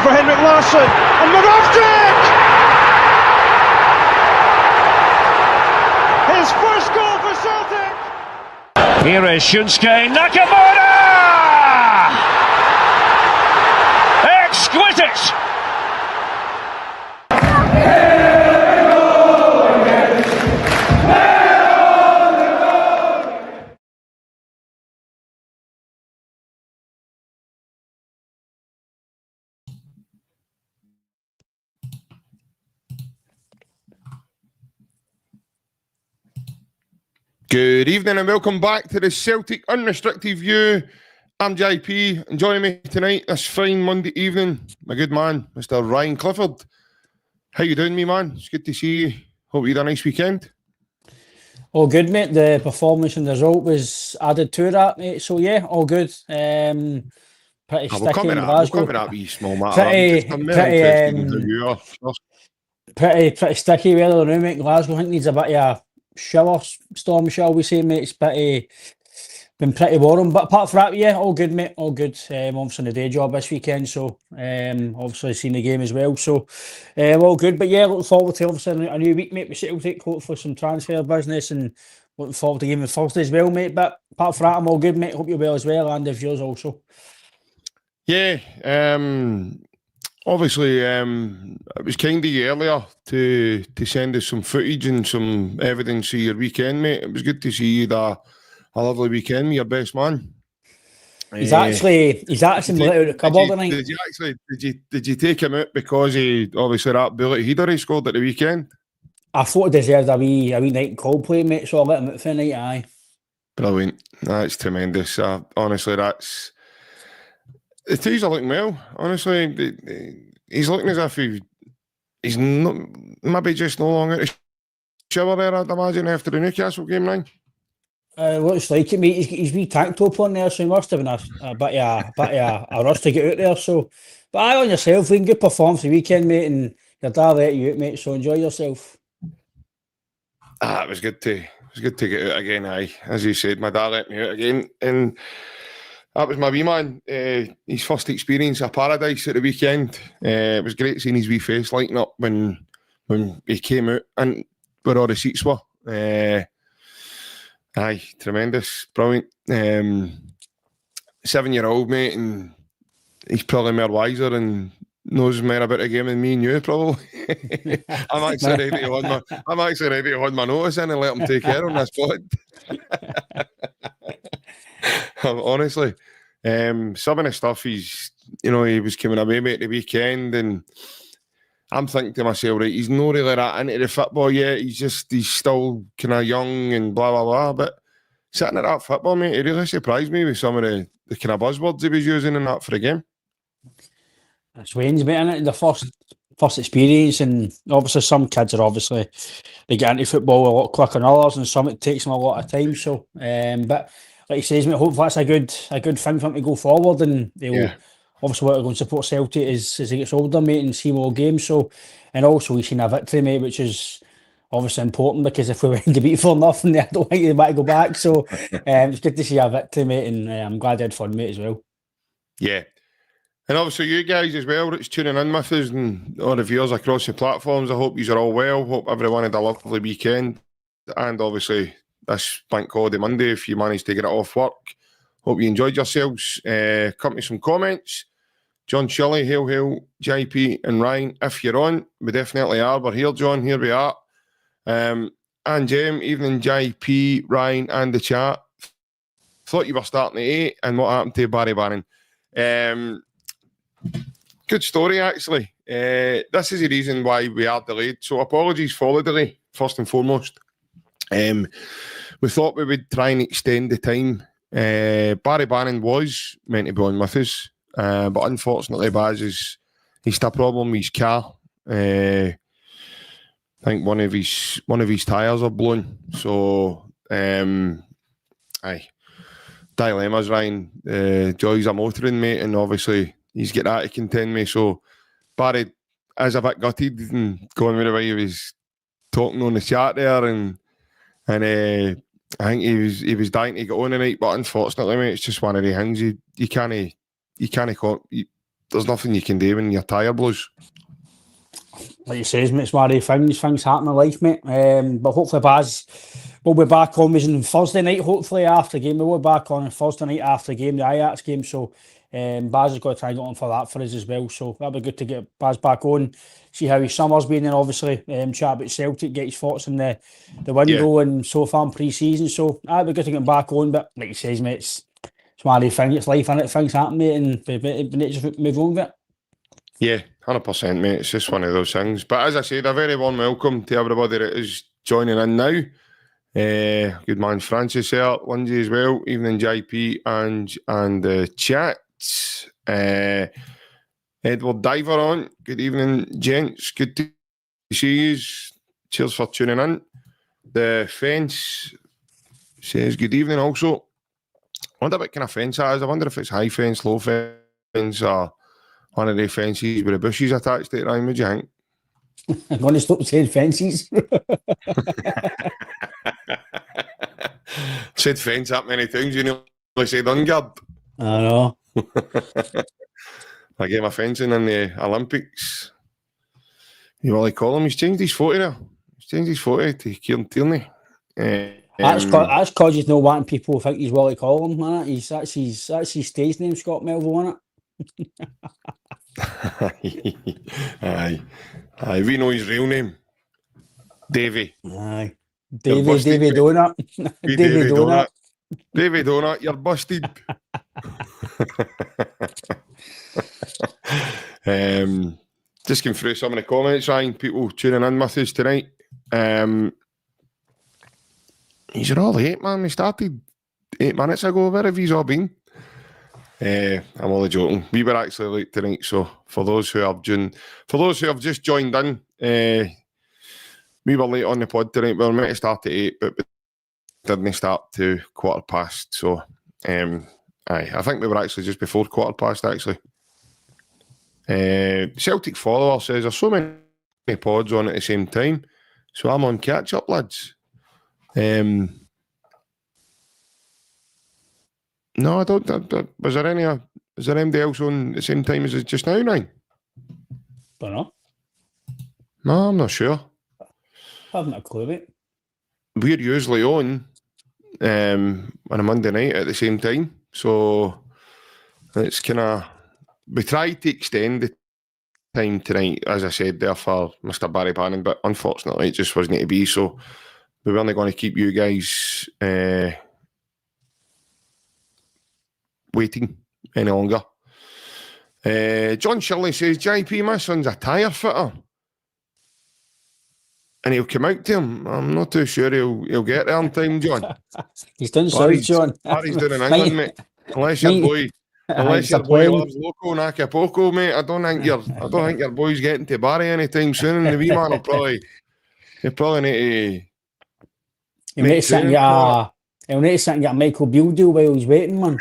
for Henrik Larsson, and Moravcik! His first goal for Celtic! Here is Shunsuke Nakamura! Exquisite! Good evening and welcome back to the Celtic Unrestricted View. I'm JP, and joining me tonight this fine Monday evening, my good man, Mr. Ryan Clifford. How you doing, me man? It's good to see you. Hope you had a nice weekend. All good, mate. The performance and the result was added to that, mate. So yeah, all good. Pretty sticky in Glasgow. We'll cover that wee small matter. Pretty sticky weather around, mate. Glasgow, I think, needs a bit of a shower storm, shall we say, mate. It's been pretty warm, but apart from that, yeah, all good, mate, all good. Obviously on the day job this weekend, so obviously seen the game as well, so all good. But yeah, looking forward to obviously a new week, mate, with Celtic, hopefully some transfer business, and looking forward to game on Thursday as well, mate. But apart from that, I'm all good, mate. Hope you're well as well, and if yours also. Yeah, obviously, it was kind of you earlier to send us some footage and some evidence of your weekend, mate. It was good to see you a lovely weekend with your best man. He's actually let out the cupboard tonight. Did you take him out because he obviously that bullet header he scored at the weekend? I thought he deserved a wee night in Coldplay, mate. So I let him out for the night. Aye, brilliant. That's tremendous. Honestly, the twos are looking well. Honestly, he's looking as if he's not, maybe just no longer a shower there, I'd imagine, after the Newcastle game now. Looks like it, mate. He's wee tank top on there, so he must have been a bit of a rush to get out there. So, but aye, on yourself, we good performance the weekend, mate, and your dad let you out, mate. So enjoy yourself. It was good to get out again. Aye, as you said, my dad let me out again, and that was my wee man. His first experience of paradise at the weekend. It was great seeing his wee face lighting up when he came out and where all the seats were. Aye, tremendous, brilliant. 7-year-old, mate, and he's probably more wiser and knows more about the game than me and you, probably. I'm actually ready to hold my notice in and let him take care on this pod. Honestly, some of the stuff he was coming away with at the weekend, and I'm thinking to myself, right, he's not really that into the football yet. He's still kind of young and blah, blah, blah. But sitting at that football, mate, it really surprised me with some of the kind of buzzwords he was using in that for the game. It's Wayne's, mate, isn't it? The first experience, and obviously some kids they get into football a lot quicker than others, and some it takes them a lot of time. So, but like he says, mate, hopefully that's a good thing for him to go forward, and they'll obviously want to go and support Celtic as he gets older, mate, and see more games. So, and also we've seen a victory, mate, which is obviously important, because if we went to beat for nothing, I don't think they might go back. So, it's good to see a victory, mate, and I'm glad they had fun, mate, as well. Yeah. And obviously you guys as well that's tuning in with us, and all the viewers across the platforms. I hope you are all well. Hope everyone had a lovely weekend. And obviously this bank holiday Monday, if you managed to get it off work, hope you enjoyed yourselves. Come to some comments. John Shelley, hail, JP and Ryan, if you're on. We definitely are. We're here, John. Here we are. And Jem, evening, JP, Ryan, and the chat. Thought you were starting at 8, and what happened to Barry Bannon? Good story, actually. This is the reason why we are delayed. So apologies for the delay, first and foremost. We thought we would try and extend the time. Barry Bannon was meant to be on with us, but unfortunately, Baz he's had a problem with his car. I think one of his tyres are blown. So, dilemmas, Ryan. Joys of motoring, mate, and obviously he's got that to contend with. So Barry is a bit gutted and going with the way he was talking on the chat there, and I think he was dying to get on tonight, but unfortunately, mate, it's just one of the things you can't there's nothing you can do when you're tired, Blues. Like you says, mate, it's one of things happen in life, mate. But hopefully Baz will be back on on Thursday night, hopefully after the game. We'll be back on Thursday night after the game, the Ajax game. So Baz has got to try and get on for that for us as well. So that'll be good to get Baz back on, see how his summer's been, and obviously chat about Celtic, get his thoughts on the window and so far in pre-season. So that'll be good to get him back on. But like you says, mate, it's one of the things, it's life, innit? Things happen, mate, and we need to just move on with it. Yeah, 100%, mate. It's just one of those things. But as I said, a very warm welcome to everybody that is joining in now. Good man, Francis here, Lindsay as well. Evening, JP and the chat. Edward Diver on. Good evening, gents. Good to see you. Cheers for tuning in. The Fence says good evening also. I wonder what kind of fence that is. I wonder if it's high fence, low fence, or one of the fences with the bushes attached to it, Ryan. What do you think? I'm going to stop saying fences. Said fence that many times, you know. I said ungard. I know. I gave my fencing in the Olympics. You want to call him? He's changed his photo now. He's changed his photo to Kieran Tierney. That's because he's not wanting people to think he's Willie Collum, man. That's his stage name, Scott Melville, isn't it? Aye. We know his real name. Davy. Aye. Davy Donut. Davy Donut. Davy Donut, you're busted. Just going through some of the comments, Ryan. People tuning in with us tonight. These are all late, man. We started 8 minutes ago. Where have you all been? I'm only joking. We were actually late tonight, so for those who have just joined in, we were late on the pod tonight. We were meant to start at 8, but we didn't start to past. So, I think we were actually just before past, actually. Celtic follower says there's so many pods on at the same time, so I'm on catch up, lads. No, I don't. Is there anybody else on the same time as us just now, Ryan? Don't know. No, I'm not sure. I haven't a clue, mate. We're usually on a Monday night at the same time, so it's kind of, we tried to extend the time tonight, as I said there, for Mr. Barry Bannon, but unfortunately it just wasn't to be, so we weren't going to keep you guys waiting any longer. John Shirley says, JP, my son's a tyre fitter and he'll come out to him. I'm not too sure he'll get there on time, John. He's done so, John. Barry's doing in England, mate. Unless your boy loves Loco and Acapulco, mate, I don't think your boy's getting to Barry anytime soon, and the wee man will probably need to. He'll need to sit and get a Michael Beale deal while he's waiting, man.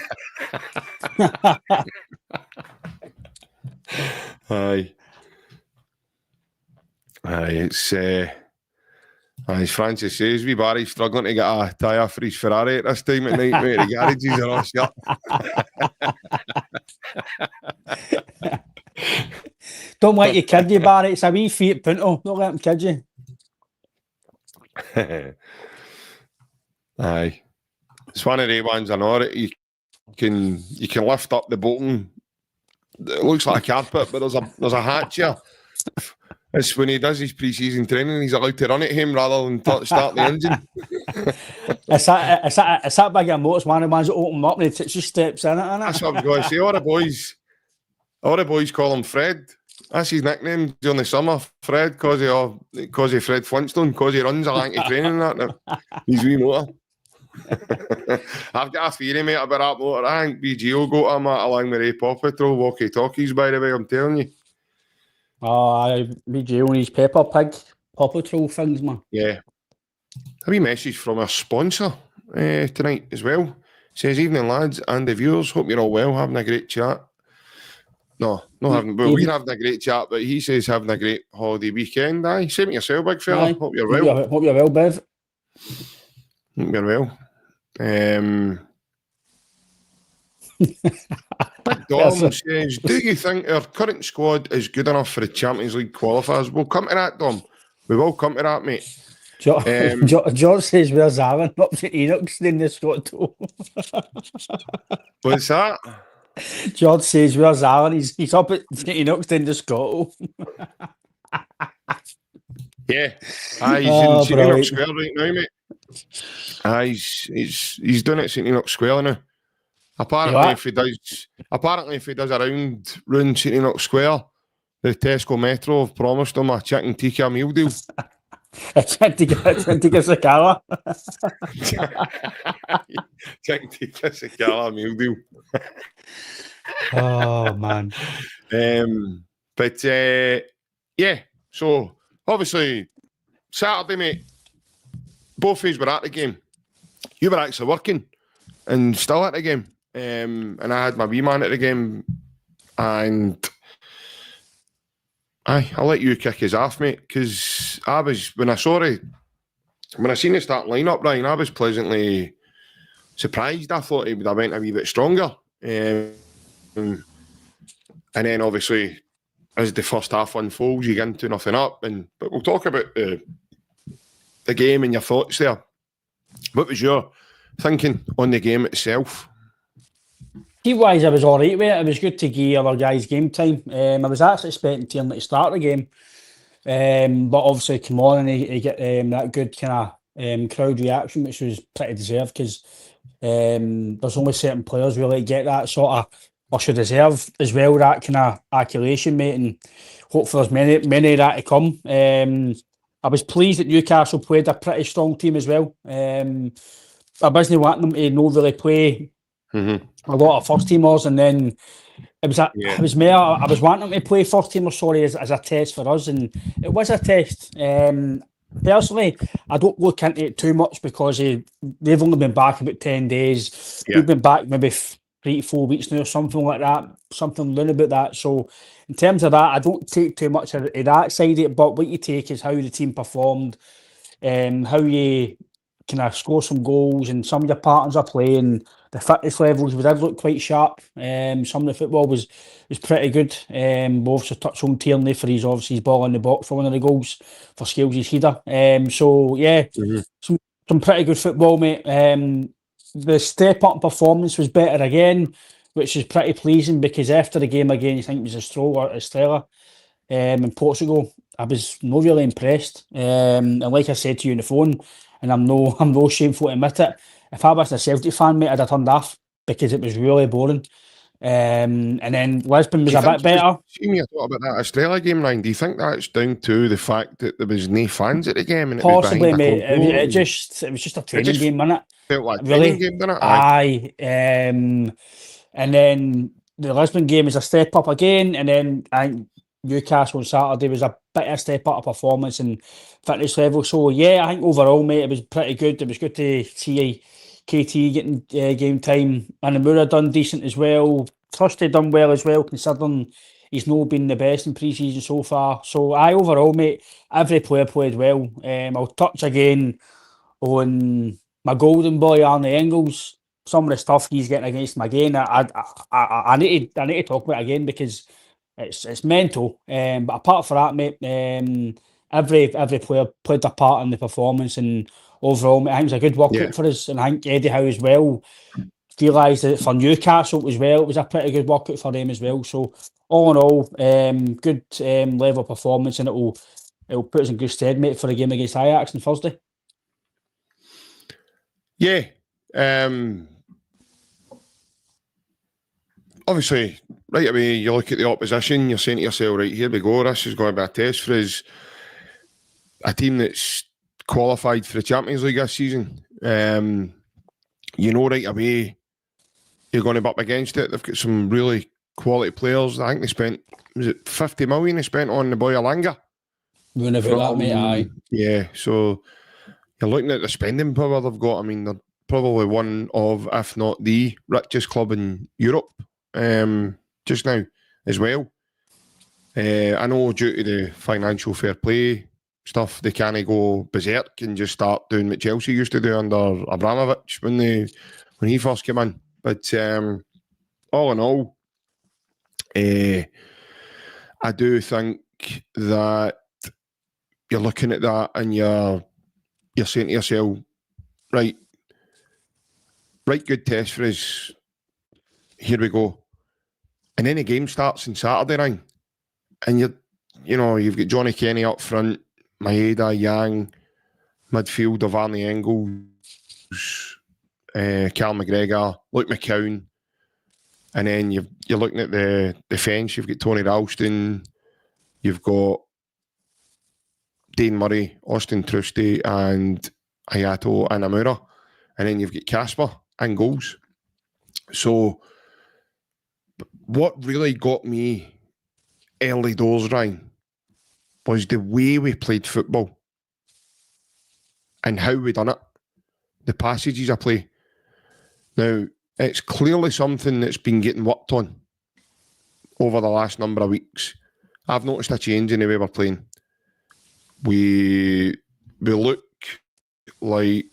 Aye, it's as Francis says, wee Barry's struggling to get a tyre for his Ferrari at this time at night, mate. The garages are all shut. Don't let you kid you, Barry. It's a wee Fiat Punto. Don't let him kid you. Aye. It's one of the ones I know that you can lift up the bottom. It looks like a carpet, but there's a hatch here. It's when he does his pre-season training, he's allowed to run at him rather than start the engine. It's that big a motor. It's one of the ones that open up and it just steps in it. That's what I was going to say. All the boys call him Fred. That's his nickname during the summer, Fred, because of Fred Flintstone, because he runs a lanky training and that. He's wee motor. I've got a theory, mate, about that motor. I think BG will go to him along with a Paw Patrol walkie-talkies, by the way, I'm telling you. Oh, BG on his Pepper Pig Paw Patrol things, man. Yeah. A wee message from our sponsor tonight as well. Says, evening, lads and the viewers. Hope you're all well, having a great chat. We're having a great chat, but he says having a great holiday weekend. Aye, same to yourself, big fella. Aye. Hope you're well. Hope you're well, Bev. Hope you're well. Dom says, do you think our current squad is good enough for the Champions League qualifiers? We'll come to that, Dom. We will come to that, mate. George says, where's Aaron? Up to Enoch's in the Scott too. What's that? George says, where's Aaron? He's up at Enoch's in the Scott. Yeah. He's in St Enoch Square right now, mate. He's doing it at St Enoch Square now. Apparently, if he does a round St Enoch Square, the Tesco Metro have promised him a chicken tikka meal deal. Chicken tikka sakala. Chicken tikka sakala meal deal. Oh man. But yeah, so obviously Saturday, mate, both of us were at the game. You were actually working and still at the game. And I had my wee man at the game, and I'll let you kick his off, mate, because when I seen the start lineup, Ryan, I was pleasantly surprised. I thought he would have went a wee bit stronger. And then obviously, as the first half unfolds, you get into 0-up. But we'll talk about the game and your thoughts there. What was your thinking on the game itself? Team-wise, I was all right with it. It was good to give other guys game time. I was actually expecting Tierney to start the game. But obviously, come on, and he get that good kind of crowd reaction, which was pretty deserved, because there's only certain players really get that sort of, or should deserve as well, that kind of accolation, mate, and hopefully there's many of that to come. I was pleased that Newcastle played a pretty strong team as well. I wasn't wanting them to not really play a lot of first teamers, and then I was wanting them to play first teamers, as a test for us, and it was a test. Personally, I don't look into it too much because they've only been back about 10 days. We've been back maybe 3 to 4 weeks now, something like that, something learn about that. So in terms of that, I don't take too much of that side of it, but what you take is how the team performed, how you kind of score some goals, and some of your patterns of play, and the fitness levels. We did look quite sharp. Some of the football was pretty good. We also touched on Tierney for his ball in the box for one of the goals for Scales' header. So yeah, some pretty good football, mate. The step up performance was better again, which is pretty pleasing, because after the game again, you think it was Estrela in Portugal, I was not really impressed. And like I said to you on the phone, and I'm no shameful to admit it, if I was a Celtic fan, mate, I'd have turned off, because it was really boring. And then Lisbon was a bit better. See me talk about that Australia game, Ryan. Do you think that's down to the fact that there was no fans at the game? And possibly, mate. It was just a training game, wasn't it? Felt like a training game, didn't it? Aye. And then the Lisbon game is a step up again, and then I think Newcastle on Saturday was a bit of a step up of performance and fitness level. So yeah, I think overall, mate, it was pretty good. It was good to see KT getting game time, and Amura done decent as well. Trusty done well as well, considering he's not been the best in pre-season so far. So overall, mate, every player played well. I'll touch again on my golden boy, Arne Engels. Some of the stuff he's getting against him again, I need to talk about it again, because it's mental. But apart from that, mate, every player played their part in the performance, and overall, mate, I think it was a good workout for us. And I think Eddie Howe as well realised that for Newcastle as well, it was a pretty good workout for them as well. So all in all, good level of performance, and it'll put us in good stead, mate, for the game against Ajax on Thursday. Yeah. Obviously, right away, you look at the opposition, you're saying to yourself, right, here we go, this is going to be a test for us. A team that's qualified for the Champions League this season. You know right away you're going to be up against it. They've got some really quality players. I think they spent, was it 50 million they spent on the boy Alanga? Whenever that, mate, aye. Yeah, so you're looking at the spending power they've got. I mean, they're probably one of, if not the richest club in Europe just now as well. I know due to the financial fair play stuff, they can't go berserk and just start doing what Chelsea used to do under Abramovich when he first came in. But all in all, I do think that you're looking at that and you're saying to yourself, right, good test for us. Here we go. And then the game starts on Saturday night, and you've got Johnny Kenny up front, Maeda, Yang, midfield of Arnie Engels, Cal McGregor, Luke McCown, and then you're looking at the defence. You've got Tony Ralston, you've got Dane Murray, Austin Trusty, and Hayato Inamura, and then you've got Casper and goals. So what really got me early doors, Ryan, was the way we played football and how we done it, the passages of play. Now, it's clearly something that's been getting worked on over the last number of weeks. I've noticed a change in the way we're playing. We look like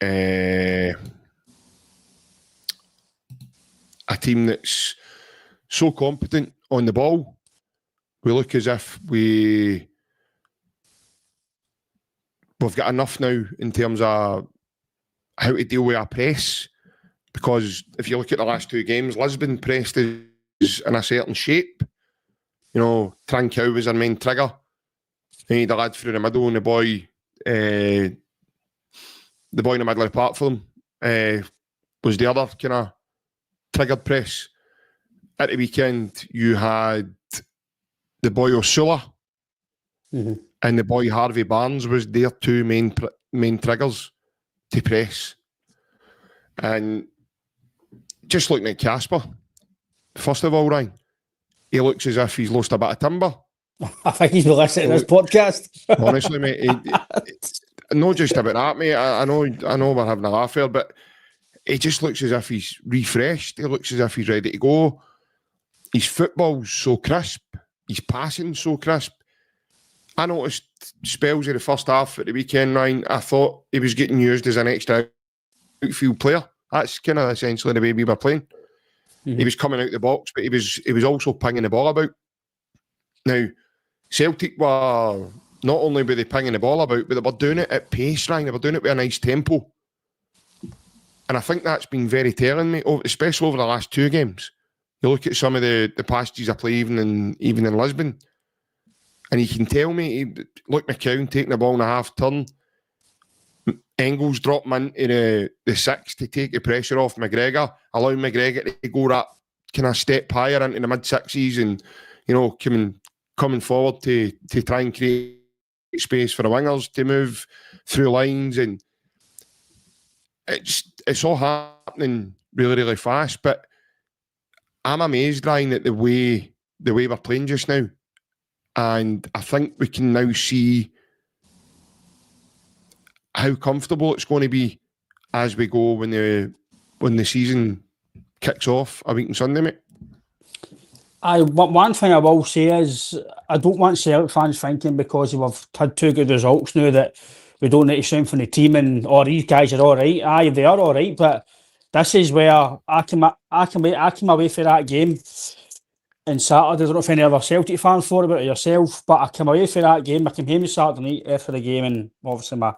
a team that's so competent on the ball. We look as if we've got enough now in terms of how to deal with our press. Because if you look at the last two games, Lisbon pressed us in a certain shape. Trankau was our main trigger. And the lad through the middle and the boy in the middle of the platform was the other kind of triggered press. At the weekend, you had the boy Osula and the boy Harvey Barnes was their two main triggers to press. And just looking at Casper, first of all, Ryan, he looks as if he's lost a bit of timber. I think he's been listening to this podcast. Honestly, mate, not just about that, mate. I know we're having a laugh here, but he just looks as if he's refreshed. He looks as if he's ready to go. His football's so crisp. His passing so crisp. I noticed spells of the first half at the weekend, Ryan. I thought he was getting used as an extra outfield player. That's kind of essentially the way we were playing. He was coming out the box, but he was also pinging the ball about. Now, Celtic were not only were they pinging the ball about, but they were doing it at pace, Ryan. They were doing it with a nice tempo. And I think that's been very telling me, especially over the last two games. You look at some of the passages I play even in Lisbon, and you can tell me, Luke McCown taking the ball in a half turn, Engels dropping into the six to take the pressure off McGregor, allowing McGregor to go that kind of step higher into the mid-60s and, coming forward to try and create space for the wingers to move through lines. And it's all happening really, really fast. But I'm amazed, Ryan, at the way we're playing just now. And I think we can now see how comfortable it's going to be as we go when the season kicks off a week on Sunday, mate. One thing I will say is I don't want Celtic fans thinking because we've had two good results now that we don't need to strengthen the team and these guys are all right. Aye, they are all right, but this is where I came away for that game on Saturday. I don't know if any other Celtic fans thought about it yourself, but I came away for that game. I came home on Saturday night after the game, and obviously my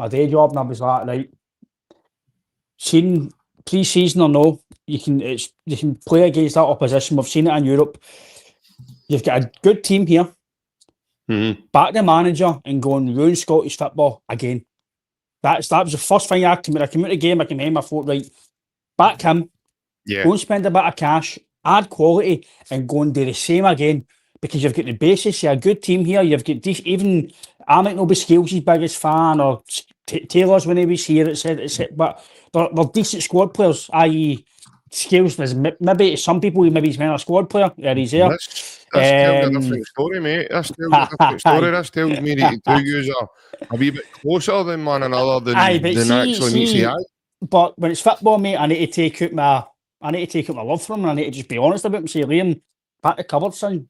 day job, and I was like, right, Shin, pre-season or no, you can play against that opposition. We've seen it in Europe. You've got a good team here. Back the manager and go and ruin Scottish football again. That was the first thing I came out of the game. I came home. I thought, right, back him. Go and spend a bit of cash, add quality, and go and do the same again. Because you've got the basis. You're a good team here. You've got even I might not be Scales' biggest fan or Taylor's when he was here. But they're decent squad players. I.e., Scales is maybe some people maybe he's been a squad player. Yeah, he's there. That's telling a different story, mate. That's telling a different story. That tells me that the two yous are a wee bit closer than one another than actually meets the eye. But when it's football, mate, I need to take out my love for him, and I need to just be honest about him. Say, Liam, back the cupboard, son.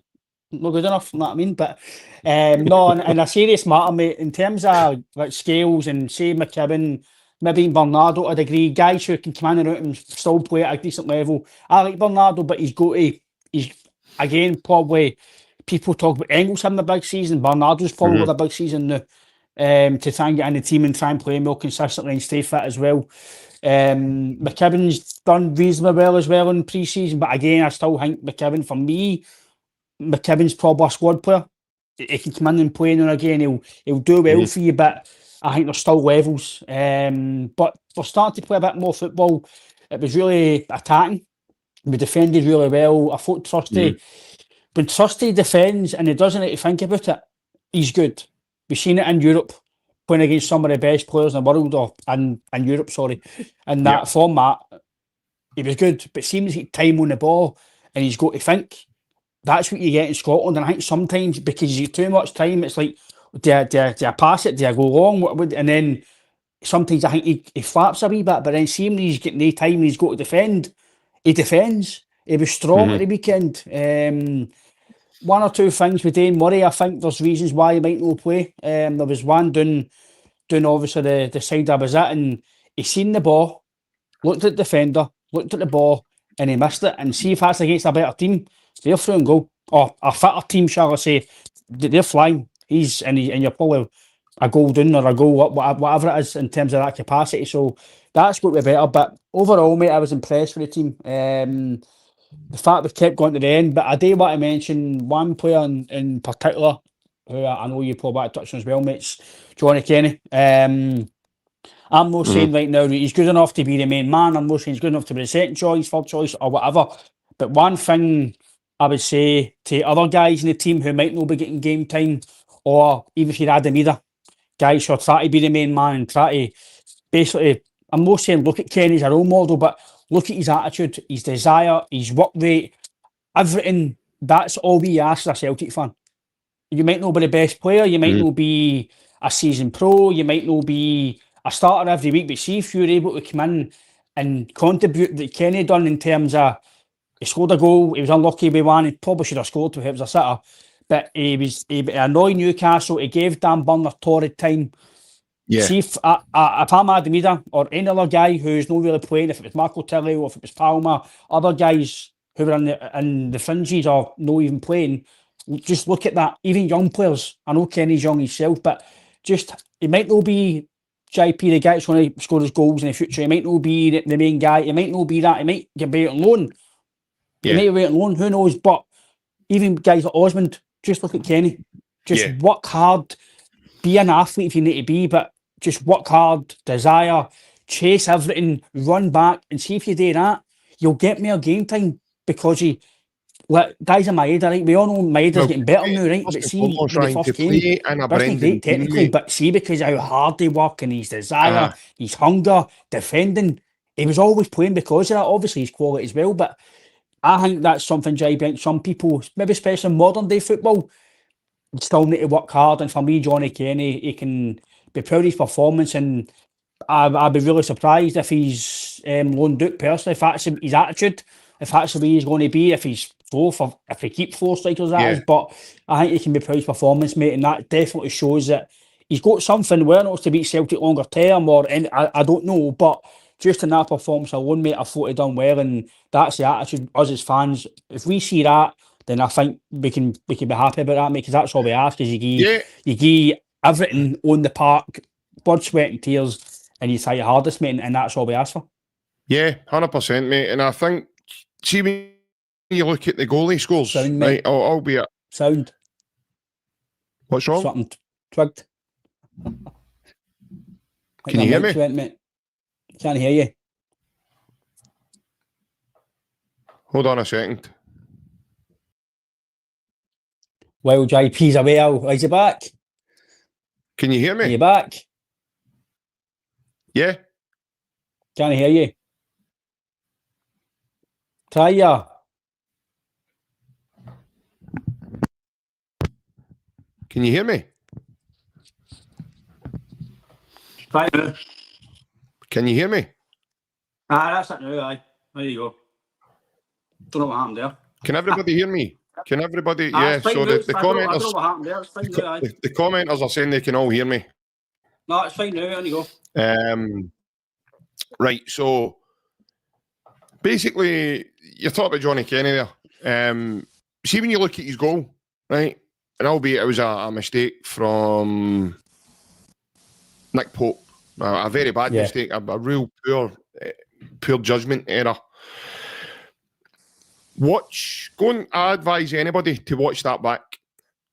Not good enough, you know what I mean? But no, in a serious matter, mate, in terms of like Scales and say McKibben, maybe Bernardo to a degree, guys who can come in and out and still play at a decent level. I like Bernardo, but he's got to he's again probably people talk about Engels having a big season. Bernardo's probably got a big season now. To try and get in the team and try and play more consistently and stay fit as well. McKibben's done reasonably well as well in pre-season, but again, I still think McKibben, for me, McKibben's probably a squad player. He can come in and play now and again. He'll do well for you, but I think there's still levels. But we're starting to play a bit more football. It was really attacking. We defended really well. I thought Trusty, when Trusty defends and he doesn't need to think about it, he's good. We've seen it in Europe, playing against some of the best players in the world, or in Europe, sorry. In that format, he was good. But seems like time on the ball and he's got to think. That's what you get in Scotland. And I think sometimes because you get too much time, it's like, do I pass it? Do I go long? And then sometimes I think he flaps a wee bit, but then seeing he's getting no time and he's got to defend, he defends. He was strong at the weekend. One or two things with Dane Murray, I think there's reasons why he might not play. There was one doing obviously the side I was at, and he seen the ball, looked at the defender, looked at the ball, and he missed it. And see if that's against a better team, they're through and goal. Or a fitter team, shall I say, they're flying. And you're probably a goal down or a goal up, whatever it is in terms of that capacity. So that's what we're better. But overall, mate, I was impressed with the team. The fact we kept going to the end, but I do want to mention one player in particular who I know you probably want to touch on as well, mate. It's Johnny Kenny. I'm not saying right now that he's good enough to be the main man. I'm not saying he's good enough to be the second choice, third choice, or whatever. But one thing I would say to other guys in the team who might not be getting game time, or even if you're Adam either, guys who are trying to be the main man and try to basically, I'm not saying look at Kenny as a role model, but look at his attitude, his desire, his work rate, everything. That's all we ask as a Celtic fan. You might not be the best player, you might not be a seasoned pro, you might not be a starter every week, but see if you're able to come in and contribute that Kenny done in terms of he scored a goal, he was unlucky with one, he probably should have scored if it was a sitter, but he annoyed Newcastle, he gave Dan Burner torrid time. Yeah. See if PALMA Yamada or any other guy who's not really playing, if it was Marco TILLIO or if it was PALMA, other guys who were in the fringes or not even playing, just look at that. Even young players, I know Kenny's young himself, but just he might not be JP the guy that's going to score his goals in the future. He might not be the main guy. He might not be that. He might get better on loan. He might be on loan. Who knows? But even guys like Osmond, just look at Kenny. Just work hard. Be an athlete if you need to be, but just work hard, desire, chase everything, run back, and see if you do that, you'll get more game time because guys in Maeda, right? We all know Maeda's getting better now, right? But see, when he first came, wasn't great technically, but see, because of how hard they work and his desire, his hunger, defending, he was always playing because of that. Obviously, his quality as well, but I think that's something, Jay, some people, maybe especially in modern day football, still need to work hard. And for me, Johnny Kenny, he can be proud of his performance, and I'd be really surprised if he's loaned out personally, if that's his attitude, if that's the way he's going to be, if he's if he keeps four strikers, that is. But I think he can be proud of his performance, mate, and that definitely shows that he's got something, whether it's to beat Celtic longer term or any, I don't know, but just in that performance alone, mate, I thought he done well, and that's the attitude, us as fans. If we see that, then I think we can be happy about that, mate, because that's all we ask is you give everything on the park, blood, sweat and tears, and you try your hardest, mate, and that's all we ask for. Yeah, 100%, mate. And I think, see, when you look at the goalie scores, Sound, right, albeit... Sound. What's wrong? Something twigged. Can you hear me? Went, mate. Can't hear you. Hold on a second. Well, JP's away. Is he back? Can you hear me? Are you back? Yeah. Can't hear you. Try ya. Can you hear me? Try now. Can you hear me? That's it now, aye. There you go. Don't know what happened there. Can everybody hear me? Can everybody? Yeah, so the commenters... I don't know what happened there. It's fine now, aye. The commenters are saying they can all hear me. No, it's fine now, there you go. Right, so basically, you're talking about Johnny Kenny there. See, when you look at his goal, right, and albeit it was a mistake from Nick Pope, a very bad mistake, a real poor judgment error. I advise anybody to watch that back.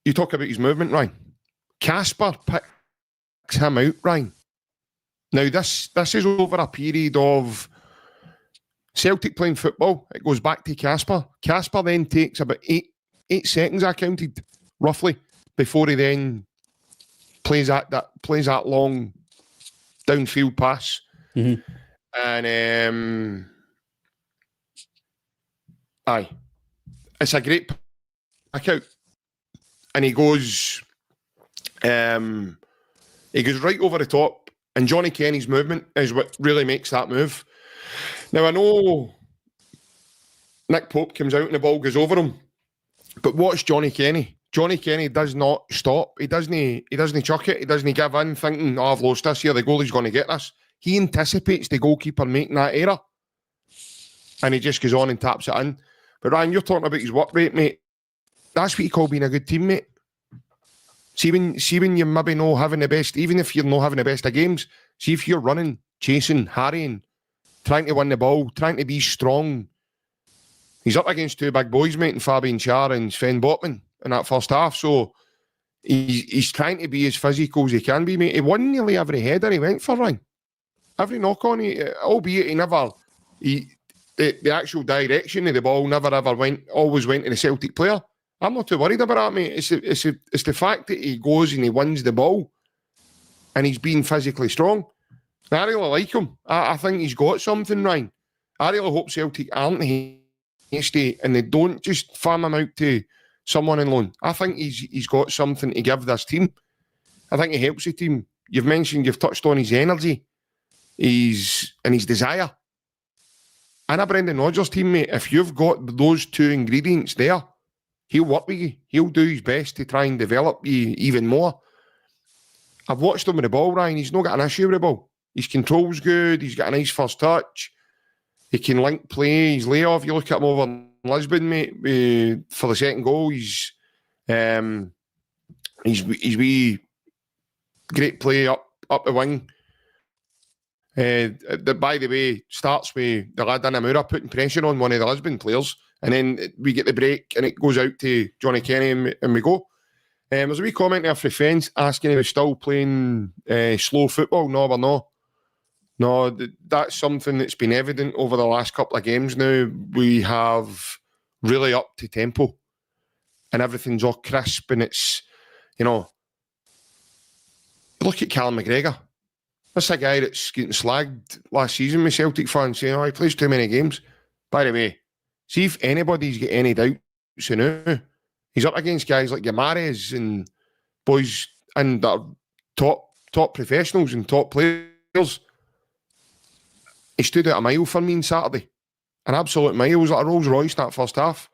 You talk about his movement, Ryan. Casper picks him out, Ryan. Now, this is over a period of Celtic playing football. It goes back to Casper. Casper then takes about eight seconds, I counted, roughly, before he then plays that long downfield pass. Mm-hmm. And it's a great pick out. And he goes right over the top. And Johnny Kenny's movement is what really makes that move. Now, I know Nick Pope comes out and the ball goes over him, but watch Johnny Kenny. Johnny Kenny does not stop. He doesn't chuck it. He doesn't give in thinking, I've lost this here, the goalie's going to get this. He anticipates the goalkeeper making that error. And he just goes on and taps it in. But Ryan, you're talking about his work rate, mate. That's what you call being a good teammate. See when you're maybe not having the best, even if you're not having the best of games, see if you're running, chasing, harrying, trying to win the ball, trying to be strong. He's up against two big boys, mate, and Fabian Schär and Sven Botman in that first half. So he's trying to be as physical as he can be, mate. He won nearly every header he went for, Ryan. Every knock-on, albeit the actual direction of the ball never ever always went to the Celtic player. I'm not too worried about that, mate. It's the fact that he goes and he wins the ball and he's being physically strong. I really like him. I think he's got something, Ryan. I really hope Celtic aren't hasty and they don't just farm him out to someone in loan. I think he's got something to give this team. I think he helps the team. You've touched on his energy, his desire. And a Brendan Rodgers team, mate, if you've got those two ingredients there, he'll work with you. He'll do his best to try and develop you even more. I've watched him with the ball, Ryan. He's not got an issue with the ball. His control's good. He's got a nice first touch. He can link play. His layoff. You look at him over in Lisbon, mate, for the second goal. He's wee great play up the wing. By the way, starts with the lad Inamura putting pressure on one of the Lisbon players. And then we get the break and it goes out to Johnny Kenny and we go. There's a wee comment there for fans asking if we're still playing slow football. No, we're not. No, that's something that's been evident over the last couple of games now. We have really upped to tempo and everything's all crisp and it's, look at Callum McGregor. That's a guy that's getting slagged last season with Celtic fans saying, he plays too many games. By the way, see if anybody's got any doubts now. He's up against guys like Yamada and boys and top professionals and top players. He stood out a mile for me on Saturday. An absolute mile. It was like a Rolls Royce that first half.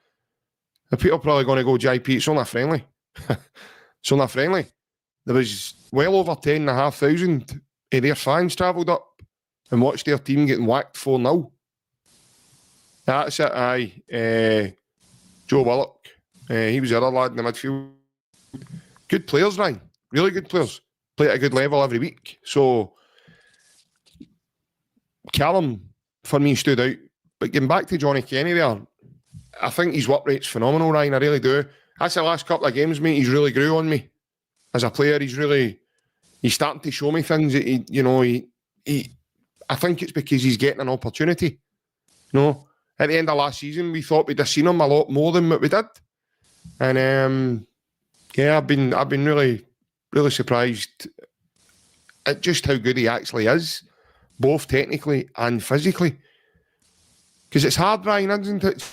The people are probably going to go, JP, it's only a friendly. It's only a friendly. There was well over 10,500 of their fans travelled up and watched their team getting whacked 4-0. That's it, aye. Joe Willock. He was the other lad in the midfield. Good players, Ryan. Really good players. Play at a good level every week. So, Callum, for me, stood out. But getting back to Johnny Kenny there, I think his work rate's phenomenal, Ryan. I really do. That's the last couple of games, mate. He's really grew on me. As a player, he's starting to show me things that I think it's because he's getting an opportunity. At the end of last season, we thought we'd have seen him a lot more than what we did. And I've been really, really surprised at just how good he actually is, both technically and physically. Because it's hard, Ryan, isn't it?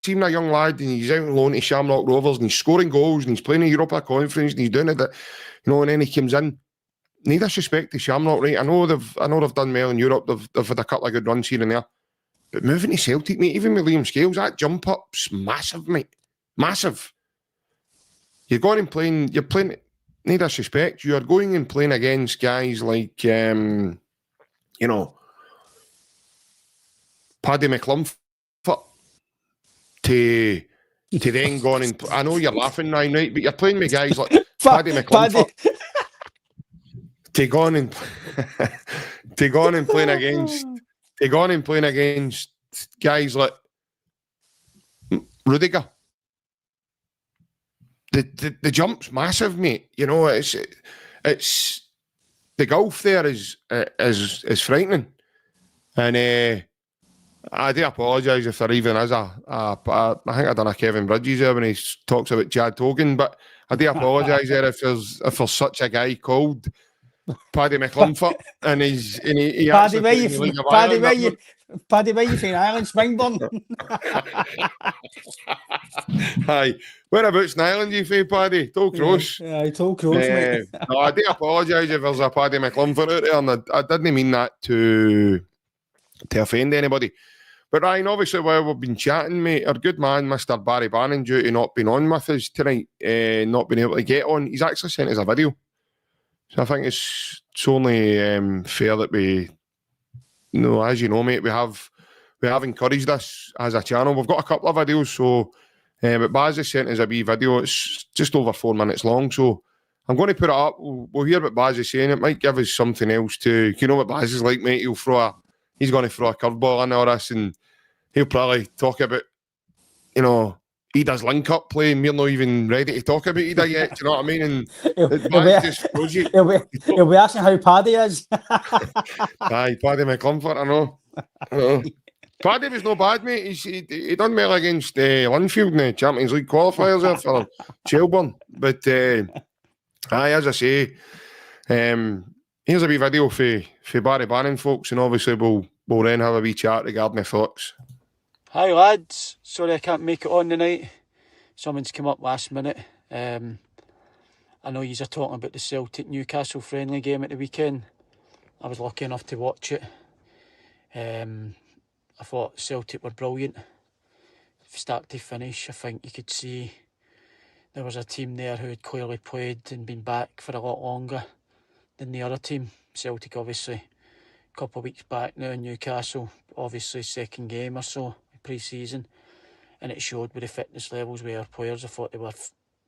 Seeing a young lad and he's out on loan to Shamrock Rovers and he's scoring goals and he's playing in Europa Conference and he's doing it, and then he comes in. No disrespect to Shamrock, right? I know they've done well in Europe. They've had a couple of good runs here and there. But moving to Celtic, mate, even with Liam Scales, that jump up's massive, mate. Massive. You're playing, no disrespect, you are going and playing against guys like, Paddy McClumford to to then go on and... I know you're laughing now, right? But you're playing with guys like Paddy Paddy. McClumford. To go on and... to go on and playing against... To go on and playing against guys like Rudiger. The jump's massive, mate. You know, it's the gulf there is frightening. And I do apologise if there even is I think I done a Kevin Bridges there when he talks about Chad Togan, but I do apologise there if there's such a guy called Paddy McClumford and he Paddy, actually where plays in the League of Ireland. Paddy, where you from Ireland, Springburn? Aye. Whereabouts in Ireland you from, Paddy? Tollcross. Yeah, Tollcross, mate. No, I do apologise if there's a Paddy McClumford out there, and I didn't mean that to offend anybody. But Ryan, obviously, while we've been chatting, mate, our good man, Mr. Barry Bannon, due to not being on with us tonight, not being able to get on, he's actually sent us a video. So I think it's only fair that we, as you know, mate, we have encouraged this as a channel. We've got a couple of videos, so but Baz has sent us a wee video. It's just over 4 minutes long, so I'm going to put it up. We'll hear what Baz is saying. It might give us something else to... You know what Baz is like, mate? He's going to throw a curveball in all this, and he'll probably talk about, you know, he does link-up play, and we're not even ready to talk about it yet, do you know what I mean? And he'll be asking how Paddy is. Aye, Paddy McClumford, I know. Paddy was no bad, mate. He done well against Linfield in the Champions League qualifiers there for Shelburne. But, aye, as I say, here's a wee video for Barry Bannon, folks, and obviously we'll then have a wee chat regarding the thoughts. Hi lads, sorry I can't make it on tonight. Someone's come up last minute. I know you're talking about the Celtic Newcastle friendly game at the weekend. I was lucky enough to watch it. I thought Celtic were brilliant. Start to finish, I think you could see there was a team there who had clearly played and been back for a lot longer than the other team. Celtic obviously a couple of weeks back now in Newcastle, obviously second game or so pre-season, and it showed with the fitness levels with our players. I thought they were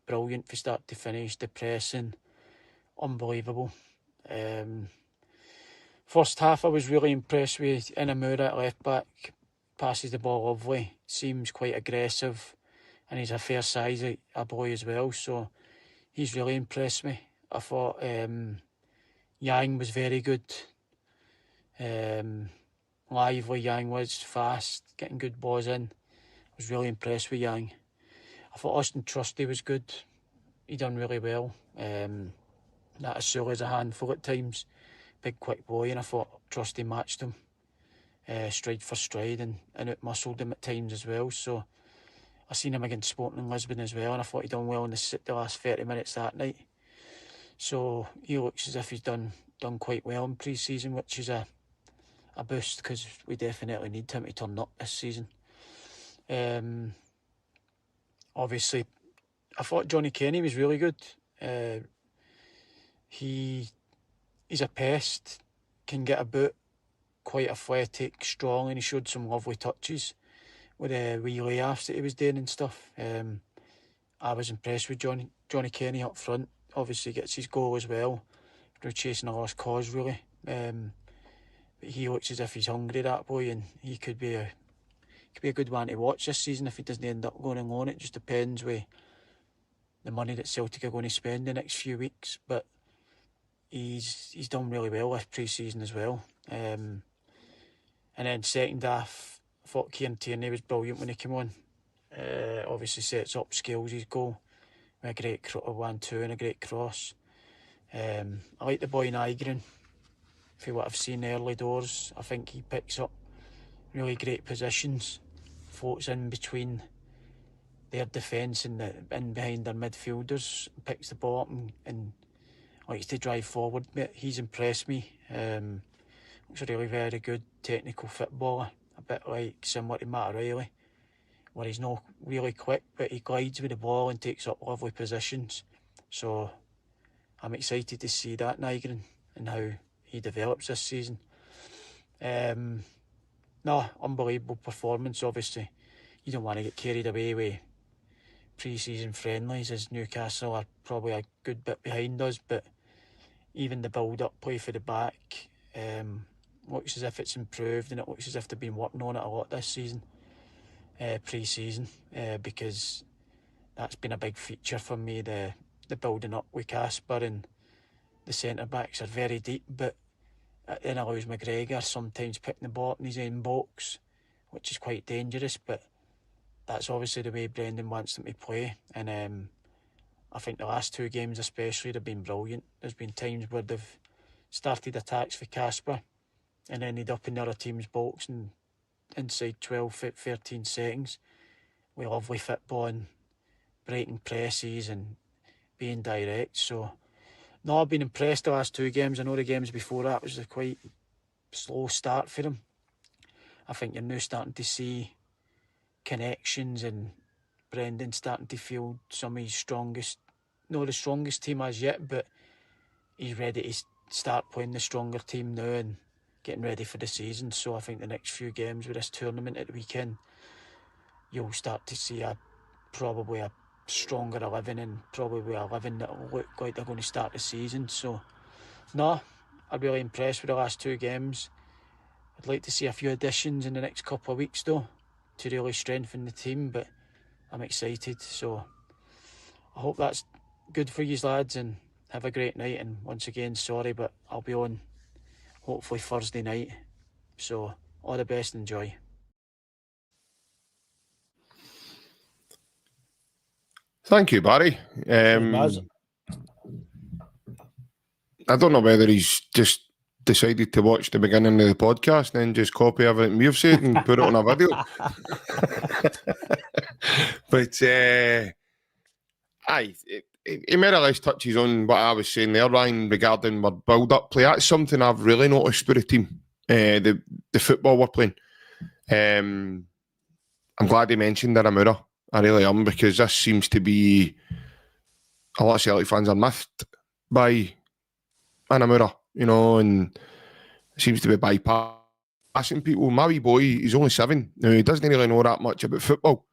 brilliant from start to finish, the pressing, unbelievable. First half I was really impressed with Inamura at left back, passes the ball lovely, seems quite aggressive, and he's a fair size a boy as well, so he's really impressed me. I thought Yang was very good. Lively Yang was, fast, getting good balls in. I was really impressed with Yang. I thought Austin Trusty was good. He done really well. That Asula's a handful at times. Big quick boy, and I thought Trusty matched him stride for stride and out-muscled him at times as well. So I seen him against Sporting in Lisbon as well, and I thought he done well in the last 30 minutes that night. So he looks as if he's done quite well in pre-season, which is a boost, because we definitely need him to turn up this season. Obviously, I thought Johnny Kenny was really good. He's a pest, can get about, quite athletic, strong, and he showed some lovely touches with the wee layoffs that he was doing and stuff. I was impressed with Johnny Kenny up front. Obviously gets his goal as well. They're chasing a lost cause really. But he looks as if he's hungry, that boy, and he could be a good one to watch this season if he doesn't end up going on loan. It just depends with the money that Celtic are going to spend the next few weeks. But he's done really well this pre-season as well. And then second half, I thought Kieran Tierney was brilliant when he came on. Obviously sets up skills his goal with a great 1-2 and a great cross. I like the boy Nygren. For what I've seen early doors, I think he picks up really great positions, floats in between their defence and behind their midfielders, picks the ball up and likes to drive forward. He's impressed me. Looks a really very good technical footballer, a bit like similar to Matt O'Reilly, where he's not really quick, but he glides with the ball and takes up lovely positions. So I'm excited to see that Nygren and how he develops this season. Unbelievable performance. Obviously, you don't want to get carried away with pre-season friendlies, as Newcastle are probably a good bit behind us, but even the build-up play for the back looks as if it's improved, and it looks as if they've been working on it a lot this season, pre-season, because that's been a big feature for me, the building up with Casper, and the centre-backs are very deep, but it then allows McGregor sometimes picking the ball up in his own box, which is quite dangerous, but that's obviously the way Brendan wants them to play. And I think the last 2 games especially, they've been brilliant. There's been times where they've started attacks for Casper and ended up in the other team's box and inside 12, 13 seconds with lovely football and breaking presses and being direct. So, no, I've been impressed the last 2 games. I know the games before that was a quite slow start for them. I think you're now starting to see connections, and Brendan starting to field some of his strongest, not the strongest team as yet, but he's ready to start playing the stronger team now and getting ready for the season. So I think the next few games with this tournament at the weekend, you'll start to see probably a stronger 11, and probably 11 that'll look like they're going to start the season. So no, I'm really impressed with the last 2 games. I'd like to see a few additions in the next couple of weeks though, to really strengthen the team, but I'm excited. So I hope that's good for you lads, and have a great night. And once again, sorry, but I'll be on hopefully Thursday night. So all the best, enjoy. Thank you, Barry. I don't know whether he's just decided to watch the beginning of the podcast and then just copy everything we've said and put it on a video. But he more or less touches on what I was saying there, Ryan, regarding our build-up play. That's something I've really noticed with the team, the football we're playing. I'm glad he mentioned Aramura. I really am, because this seems to be, a lot of Celtic fans are miffed by Aramura, you know, and it seems to be bypassing people. My wee boy, he's only 7. Now, he doesn't really know that much about football.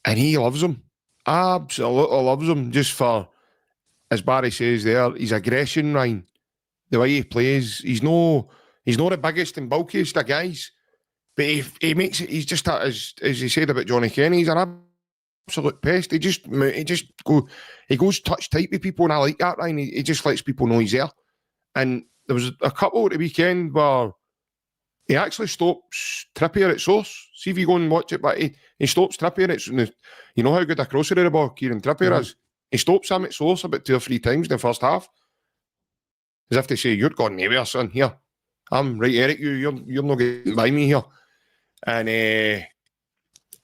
And he loves him. Absolutely loves him, just for, as Barry says there, his aggression, Ryan. The way he plays. He's not the biggest and bulkiest of guys, but he makes it, he's just, as he said about Johnny Kenny, he's an absolute pest. He goes touch tight with people, and I like that, Ryan. He just lets people know he's there. And there was a couple at the weekend where he actually stops Trippier at source. See if you go and watch it, but he stops Trippier. You know how good a crosser of the ball Kieran Trippier is? He stops him at source about 2 or 3 times in the first half. As if to say, you're going nowhere, son. Here, I'm right here at you. You're not getting by me here. And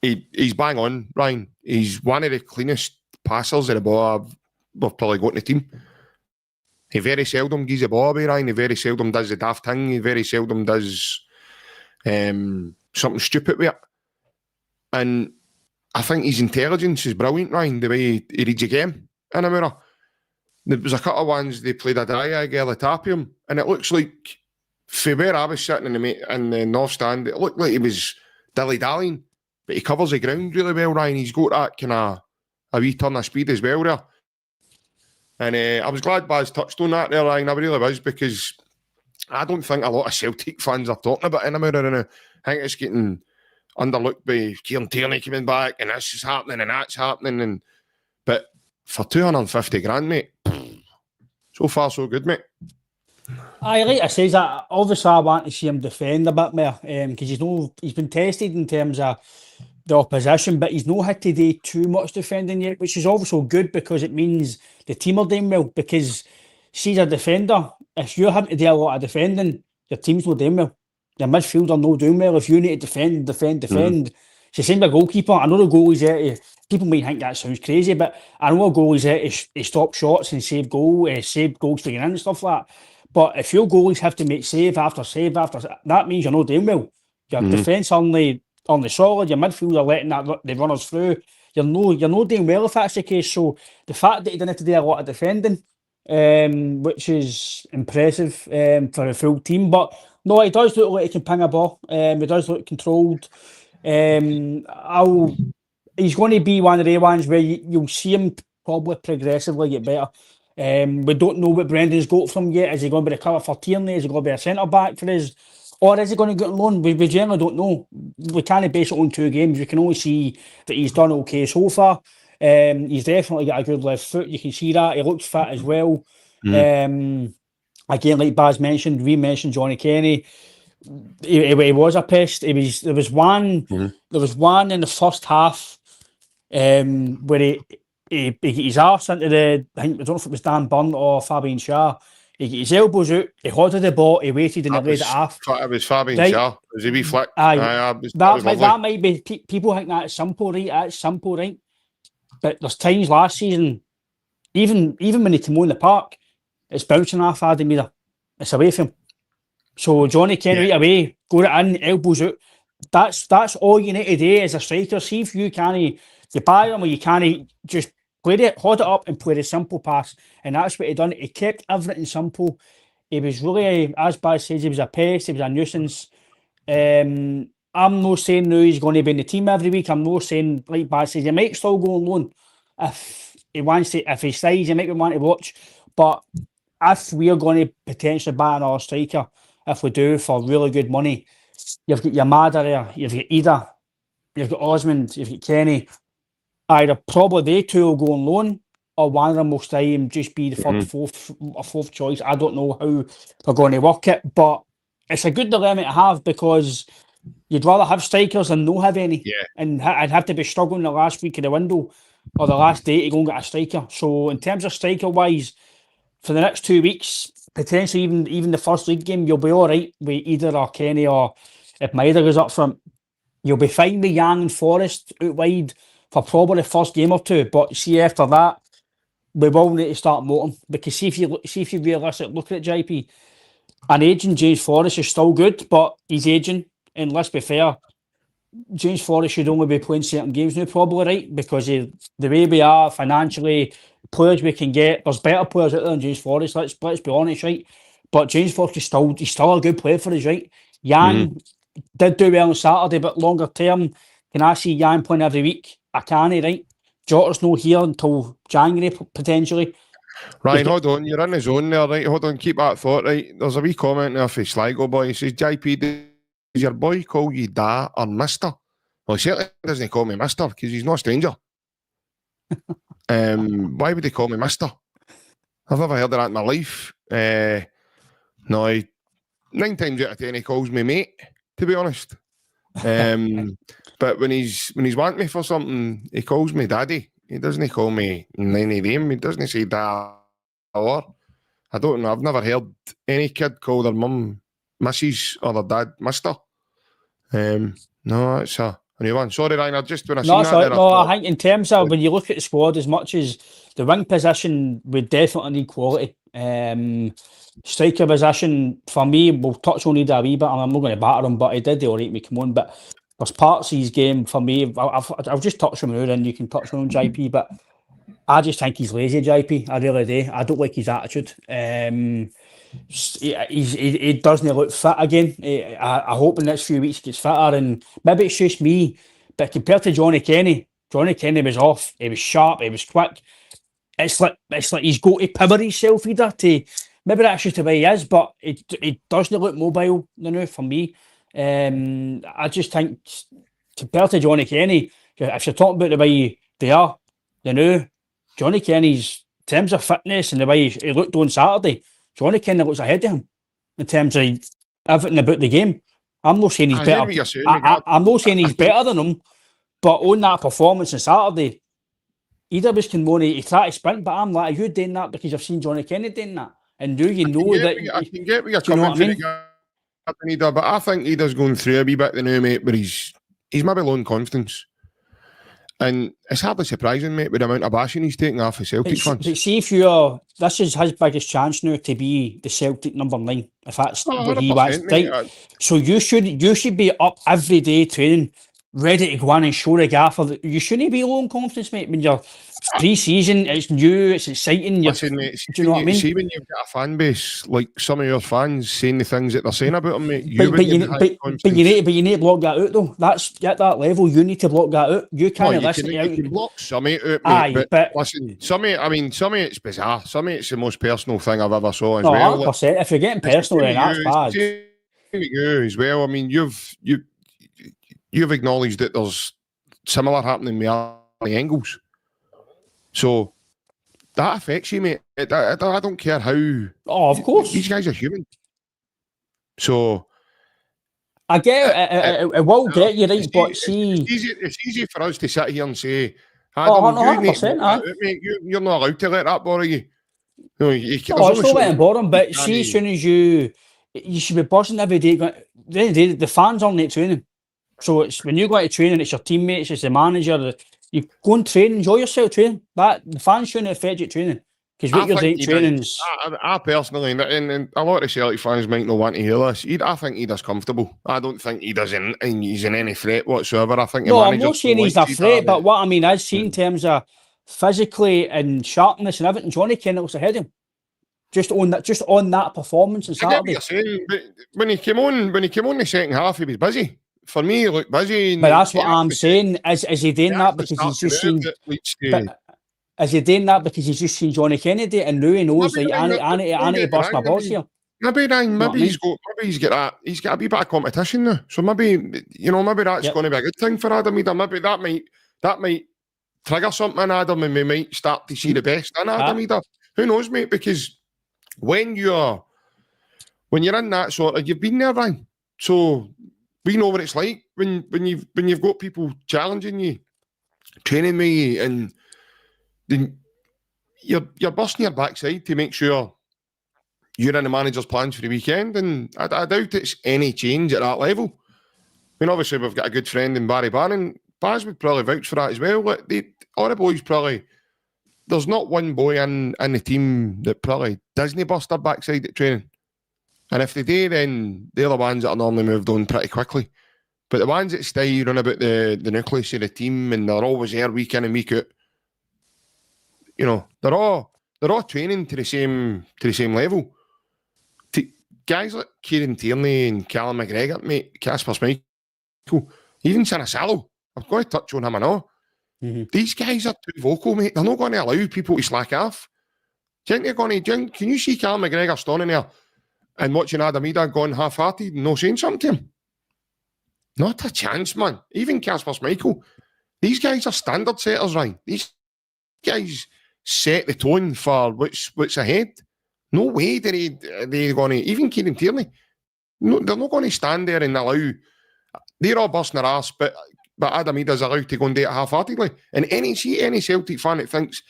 he's bang on, Ryan. He's one of the cleanest passers of the ball we've probably got in the team. He very seldom gives the ball away, Ryan. He very seldom does the daft thing. He very seldom does something stupid with it. And I think his intelligence is brilliant, Ryan, the way he reads a game in a mirror. There was a couple of ones they played a diag early tapium, and it looks like, from where I was sitting in the north stand, it looked like he was dilly-dallying, but he covers the ground really well, Ryan. He's got that kind of a wee turn of speed as well there. And I was glad Baz touched on that there, Ryan. I really was, because I don't think a lot of Celtic fans are talking about it anymore. And I think it's getting underlooked by Kieran Tierney coming back, and this is happening and that's happening. But for 250 grand, mate, so far so good, mate. Aye, like I says, obviously I want to see him defend a bit more, because he's been tested in terms of the opposition, but he's not had to do too much defending yet, which is also good, because it means the team are doing well. Because see, as a defender, if you're having to do a lot of defending, your team's not doing well. Your midfield are not doing well. If you need to defend, it's the same with a goalkeeper. I know the goalie's there people might think that sounds crazy, but I know a goalie's there to stop shots and save goals to get in and stuff like that. But if your goalies have to make save after save after, that means you're not doing well. Your defence only solid, your midfield are letting the runners through. You're not doing well if that's the case. So the fact that he didn't have to do a lot of defending, which is impressive for a full team. But no, he does look like he can ping a ball. He does look controlled. he's going to be one of the ones where you'll see him probably progressively get better. We don't know what Brendan's got from yet. Is he going to be the cover for Tierney? Is he going to be a centre back for us? Or is he going to get on loan? We generally don't know. We can't base it on 2 games. We can only see that he's done okay so far. He's definitely got a good left foot. You can see that. He looks fit as well. Again, like Baz mentioned, we mentioned Johnny Kenny. He was a pest. There was one in the first half where he got his arse into I don't know if it was Dan Burn or Fabian Shaw. He got his elbows out, he holded the ball, he waited and he laid it off. It was Fabian Shaw. It was a wee flick. That might be, people think that's simple, right? That's simple, right? But there's times last season, even when he came on the park, it's bouncing off Adam either. It's away from him. So Johnny Kenny right away, got it in, elbows out. That's all you need to do as a striker. See if you can't, you buy him or you can't just hold it up and play the simple pass. And that's what he done. He kept everything simple. He was really, as Baz says, he was a pest, he was a nuisance. I'm not saying now he's going to be in the team every week. I'm not saying, like Baz says, he might still go on loan. If he stays, he might want to watch. But if we're going to potentially buy another striker, if we do for really good money, you've got Yamada there, you've got Ida, you've got Osmond, you've got Kenny. Either probably they two will go on loan, or one of them will stay and just be the fourth choice. I don't know how they're going to work it, but it's a good dilemma to have because you'd rather have strikers than not have any. Yeah. And I'd have to be struggling the last week of the window or the last day to go and get a striker. So in terms of striker-wise, for the next 2 weeks, potentially even the first league game, you'll be all right with either or Kenny, or if Maida goes up front, you'll be fine with Yang and Forrest out wide for probably the first game or 2. But see, after that, we will need to start motoring, because see if you realistically look at it, JP, an aging James Forrest is still good, but he's aging, and let's be fair, James Forrest should only be playing certain games now, probably, right? Because the way we are financially, players we can get, there's better players out there than James Forrest. Let's be honest, right? But James Forrest is still a good player for us, right? Jan did do well on Saturday, but longer term, can I see Jan playing every week? I can't, right? Jota's not here until January potentially. Ryan, hold on, you're in the zone there, right? Hold on, keep that thought, right? There's a wee comment there for Sligo boy. He says, JP, does your boy call you Da or Mister? Well, he certainly doesn't call me Mister because he's not a stranger. Why would he call me Mister? I've never heard of that in my life. No, 9 times out of 10 he calls me mate, to be honest. But when he's wanting me for something, he calls me daddy. He doesn't call me any name. He doesn't say da or. I don't know. I've never heard any kid call their mum Mrs. or their dad Mister. No, it's a new one. Sorry, Ryan. I just when I seen that. I think in terms of when you look at the squad, as much as the wing position, we definitely need quality. Striker position for me, we'll touch on it a wee bit, and I'm not going to batter him, but he did all right. Me, come on, but there's parts of his game for me. I've just touched him now, and you can touch on JP, but I just think he's lazy, JP. I really do. I don't like his attitude. He doesn't look fit again. I hope in the next few weeks he gets fitter, and maybe it's just me, but compared to Johnny Kenny was off. He was sharp. He was quick. It's like he's got to power himself either to. Maybe that's just the way he is, but it doesn't look mobile, for me. I just think, compared to Johnny Kenny, if you're talking about the way they are, Johnny Kenny's, in terms of fitness and the way he looked on Saturday, Johnny Kenny looks ahead of him in terms of everything about the game. I'm not saying he's better. I'm not saying he's better than him, but on that performance on Saturday, either of us can want to try to sprint, but I'm like, are you doing that because I've seen Johnny Kenny doing that? And do you know that? I can get where you're coming from, Ida, but I think Ida's going through a wee bit the new, mate, where he's maybe low in confidence. And it's hardly surprising, mate, with the amount of bashing he's taking off his Celtic fans. But see, this is his biggest chance now to be the Celtic number 9, if that's what he wants. Right? So you should be up every day training ready to go on and show the gaffer that you shouldn't be low on confidence, mate. When you're pre-season, it's new, it's exciting. Listen, mate, Do you know what I mean? See, when you've got a fan base like some of your fans saying the things that they're saying about them, mate, But you need to block that out, though. That's at that level. You need to block that out. You can't listen to you can block some of it out, mate. Aye, but listen, some of it's bizarre. Some of it's the most personal thing I've ever saw as no, well. 100%. If you're getting personal, then that's bad. You as well. I mean, you've acknowledged that there's similar happening with Arnie Engels. So that affects you, mate. I don't care how. Oh, of course. These guys are human. So I get it will get you right, but see, it's easy for us to sit here and say, oh, Adam, 100%, mate, you're not allowed to let that bother you. It's not letting bother him, but see, as soon as you should be buzzing every day. The fans aren't at training. So it's when you go to training, it's your teammates, it's the manager. You go and train, enjoy yourself training. That the fans shouldn't affect you at training because what you're doing training's. I personally, and a lot of Celtic fans might not want to hear this. I think he does comfortable. I don't think he does he's in any threat whatsoever. I think no, I'm not saying he's a threat, but what I mean is, see in terms of physically and sharpness and everything, Johnny Kenny looks ahead of him. Just on that performance on Saturday. I get what you're saying, but when he came on the second half, he was busy. For me, he looked busy. But that's what I'm saying. Is he doing that because he's just seen? Is he doing that because he's just seen Johnny Kennedy and now he knows like I need to bust my balls here? Maybe he's got that. He's got a wee bit of competition now. So maybe that's going to be a good thing for Adam Ida. Maybe that might trigger something in Adam, and we might start to see the best in Adam Ida. Who knows, mate? Because when you're in that sort of, you've been there, Ryan. So we know what it's like when you've got people challenging you, training with you, and then you're busting your backside to make sure you're in the manager's plans for the weekend. And I doubt it's any change at that level. I mean, obviously we've got a good friend in Barry Bannon. Baz would probably vouch for that as well. All the boys probably. There's not one boy in the team that probably doesn't bust their backside at training. And if they do, then they're the ones that are normally moved on pretty quickly. But the ones that stay run about the nucleus of the team and they're always there week in and week out, you know, they're all training to the same level. Guys like Kieran Tierney and Callum McGregor, mate, Casper Schmeichel, even Sinasalo, I've got to touch on him and all. Mm-hmm. These guys are too vocal, mate. They're not going to allow people to slack off. Can you see Callum McGregor standing there and watching Adam Ida going half-hearted and no saying something to him? Not a chance, man. Even Casper Schmeichel. These guys are standard setters, Ryan. These guys set the tone for what's ahead. No way they're going to, even Kieran Tierney, no, they're not going to stand there and allow, they're all busting their ass, but Adam Ida's allowed to go and do it half-heartedly. And any Celtic fan that thinks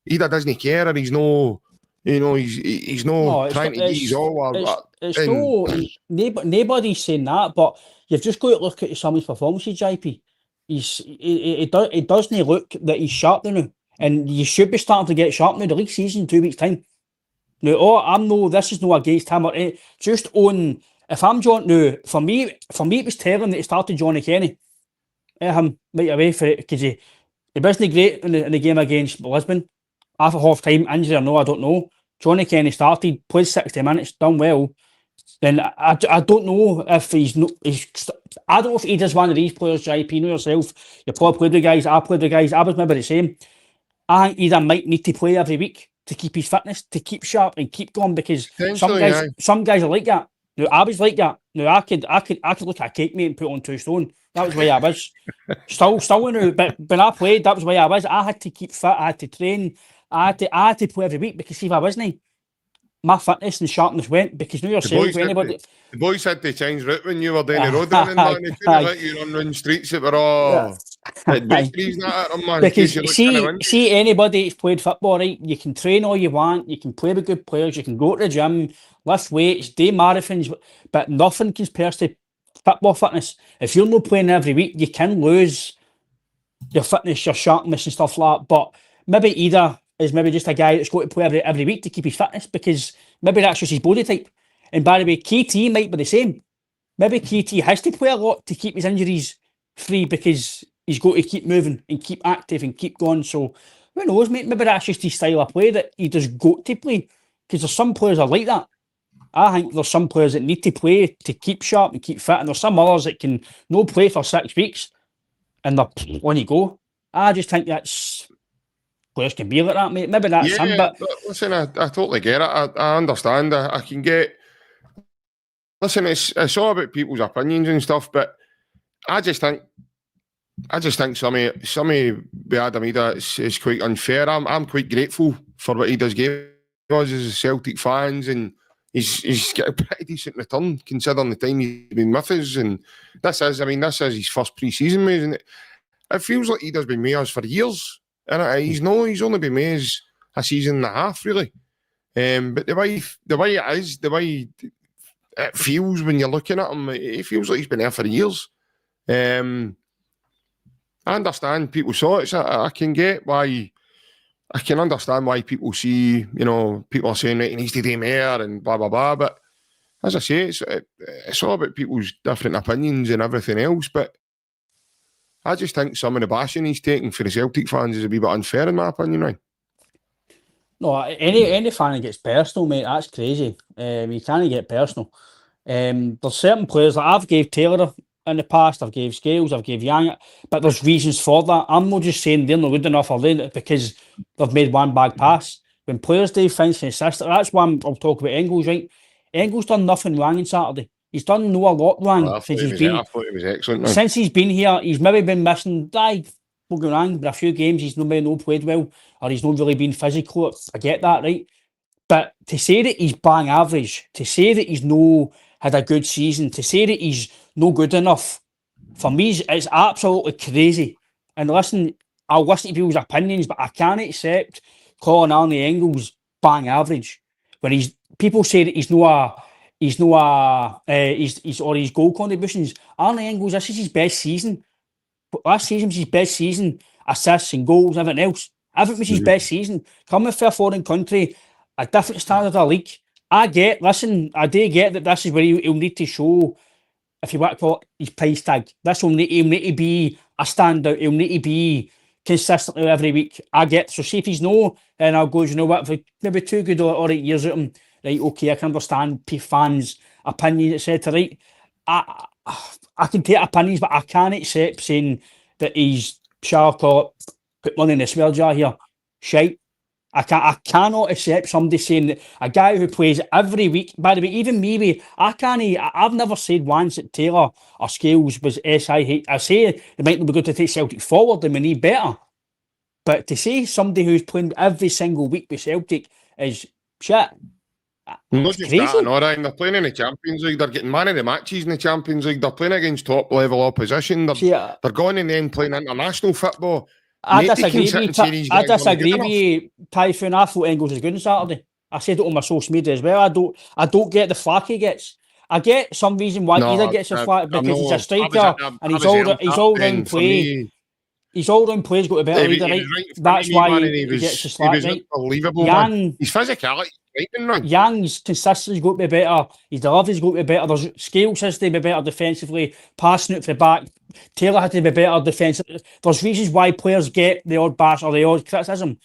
Ida doesn't care or he's no, you know, he's no trying to get his all. Nobody's saying that, but you've just got to look at some of his performances, JP. He doesn't look that he's sharp now. And you should be starting to get sharp now. The league season 2 weeks' time. Now, this is no against him or any, just on. If I'm John, now for me, it was telling that he started Johnny Kenny. Him right away for it because he wasn't great in the game against Lisbon. After half time, injury or no, I don't know. Johnny Kenny started, played 60 minutes, done well. Then I don't know if I don't know if he does one of these players, JP. You know yourself, you probably played the guys, I played the guys, I was maybe the same. I think either might need to play every week to keep his fitness, to keep sharp and keep going because some guys are like that. Now I was like that. Now I could look at a cake mate and put on 2 stone. That was the way I was. Still now, but when I played, that was the way I was. I had to keep fit, I had to train, I had to play every week because if I wasn't, my fitness and sharpness went because now yourself, anybody. The boys had to change route when you were down the road running, man. They couldn't let you run around streets that were all because see anybody that's played football, right? You can train all you want, you can play with good players, you can go to the gym, lift weights, do marathons, but nothing compares to football fitness. If you're not playing every week, you can lose your fitness, your sharpness and stuff like that. But maybe Ida is maybe just a guy that's got to play every week to keep his fitness because maybe that's just his body type. And by the way, KT might be the same. Maybe KT has to play a lot to keep his injuries free because he's got to keep moving and keep active and keep going. So who knows, mate? Maybe that's just his style of play that he just got to play. Because there's some players are like that. I think there's some players that need to play to keep sharp and keep fit, and there's some others that can no play for 6 weeks and they're on you go. I just think that's players can be like that, mate. Maybe that's him, but listen, I totally get it. I understand. I can get. Listen, it's all about people's opinions and stuff, but I just think some of Yamada is quite unfair. I'm quite grateful for what he does give us as Celtic fans, and he's got a pretty decent return considering the time he's been with us. And this is his first pre-season, mate, isn't it? It feels like he does been with us for years, and he's only been with us a season and a half, really. But the way it is, the way it feels when you're looking at him, it feels like he's been there for years. I understand people saw it. So I can get why. I can understand why people see, people are saying that he needs to do more and blah blah blah. But as I say, it's all about people's different opinions and everything else. But I just think some of the bashing he's taking for the Celtic fans is a wee bit unfair, in my opinion, right? no, any fan that gets personal, mate, that's crazy. You can't get personal. There's certain players that I've gave Taylor in the past, I've gave Scales, I've gave Yang, but there's reasons for that. I'm not just saying they're not good enough or they because they've made one bad pass. When players do things consistent, that's why I'll talk about Engels, right? Engels done nothing wrong on Saturday. He's done a lot wrong since he's been. I thought he was excellent. Man. Since he's been here, he's maybe been missing. Don't get me wrong, but a few games he's not played well, or he's not really been physical. I get that, right? But to say that he's bang average, to say that he's no had a good season, to say that he's no good enough, for me, it's absolutely crazy. And listen, I'll listen to people's opinions, but I can't accept calling Arnie Engels bang average when people say that he's his goal contributions. Arnie Engels, this is his best season. Last season was his best season, assists and goals, everything else. Everything was his best season. Coming from a foreign country, a different standard of league. I do get that this is where he'll need to show, if you want to call it, his price tag. He'll need to be a standout. He'll need to be consistently every week. I get, so see if he's no, then I'll go, you know what, for maybe 2 good or 8 years at him, right, okay, I can understand fans' opinions, etc., right? I can take opinions, but I can't accept saying that he's, shall I call it, put money in the swear jar here, shite. I cannot accept somebody saying that a guy who plays every week, by the way, even maybe, I've never said once that Taylor or Scales was SI. I say they might not be good to take Celtic forward, they may need better. But to say somebody who's playing every single week with Celtic is shit. Not just crazy. That, no, Ryan, they're playing in the Champions League, they're getting man of the matches in the Champions League, they're playing against top level opposition, they're going and then playing international football. I disagree with you, Typhoon. I thought Engels was good on Saturday. I said it on my social media as well. I don't get the flack he gets. I get some reason why he gets the flack because he's a striker and he's all round play. His all round play's got a better leader, right? That's why he gets the slack, right? Unbelievable. His physicality. Yang's consistency's got to be better. His delivery's got to be better. There's skills has to be better defensively. Passing it for the back. Taylor had to be better defensively. There's reasons why players get the odd bash or the odd criticism.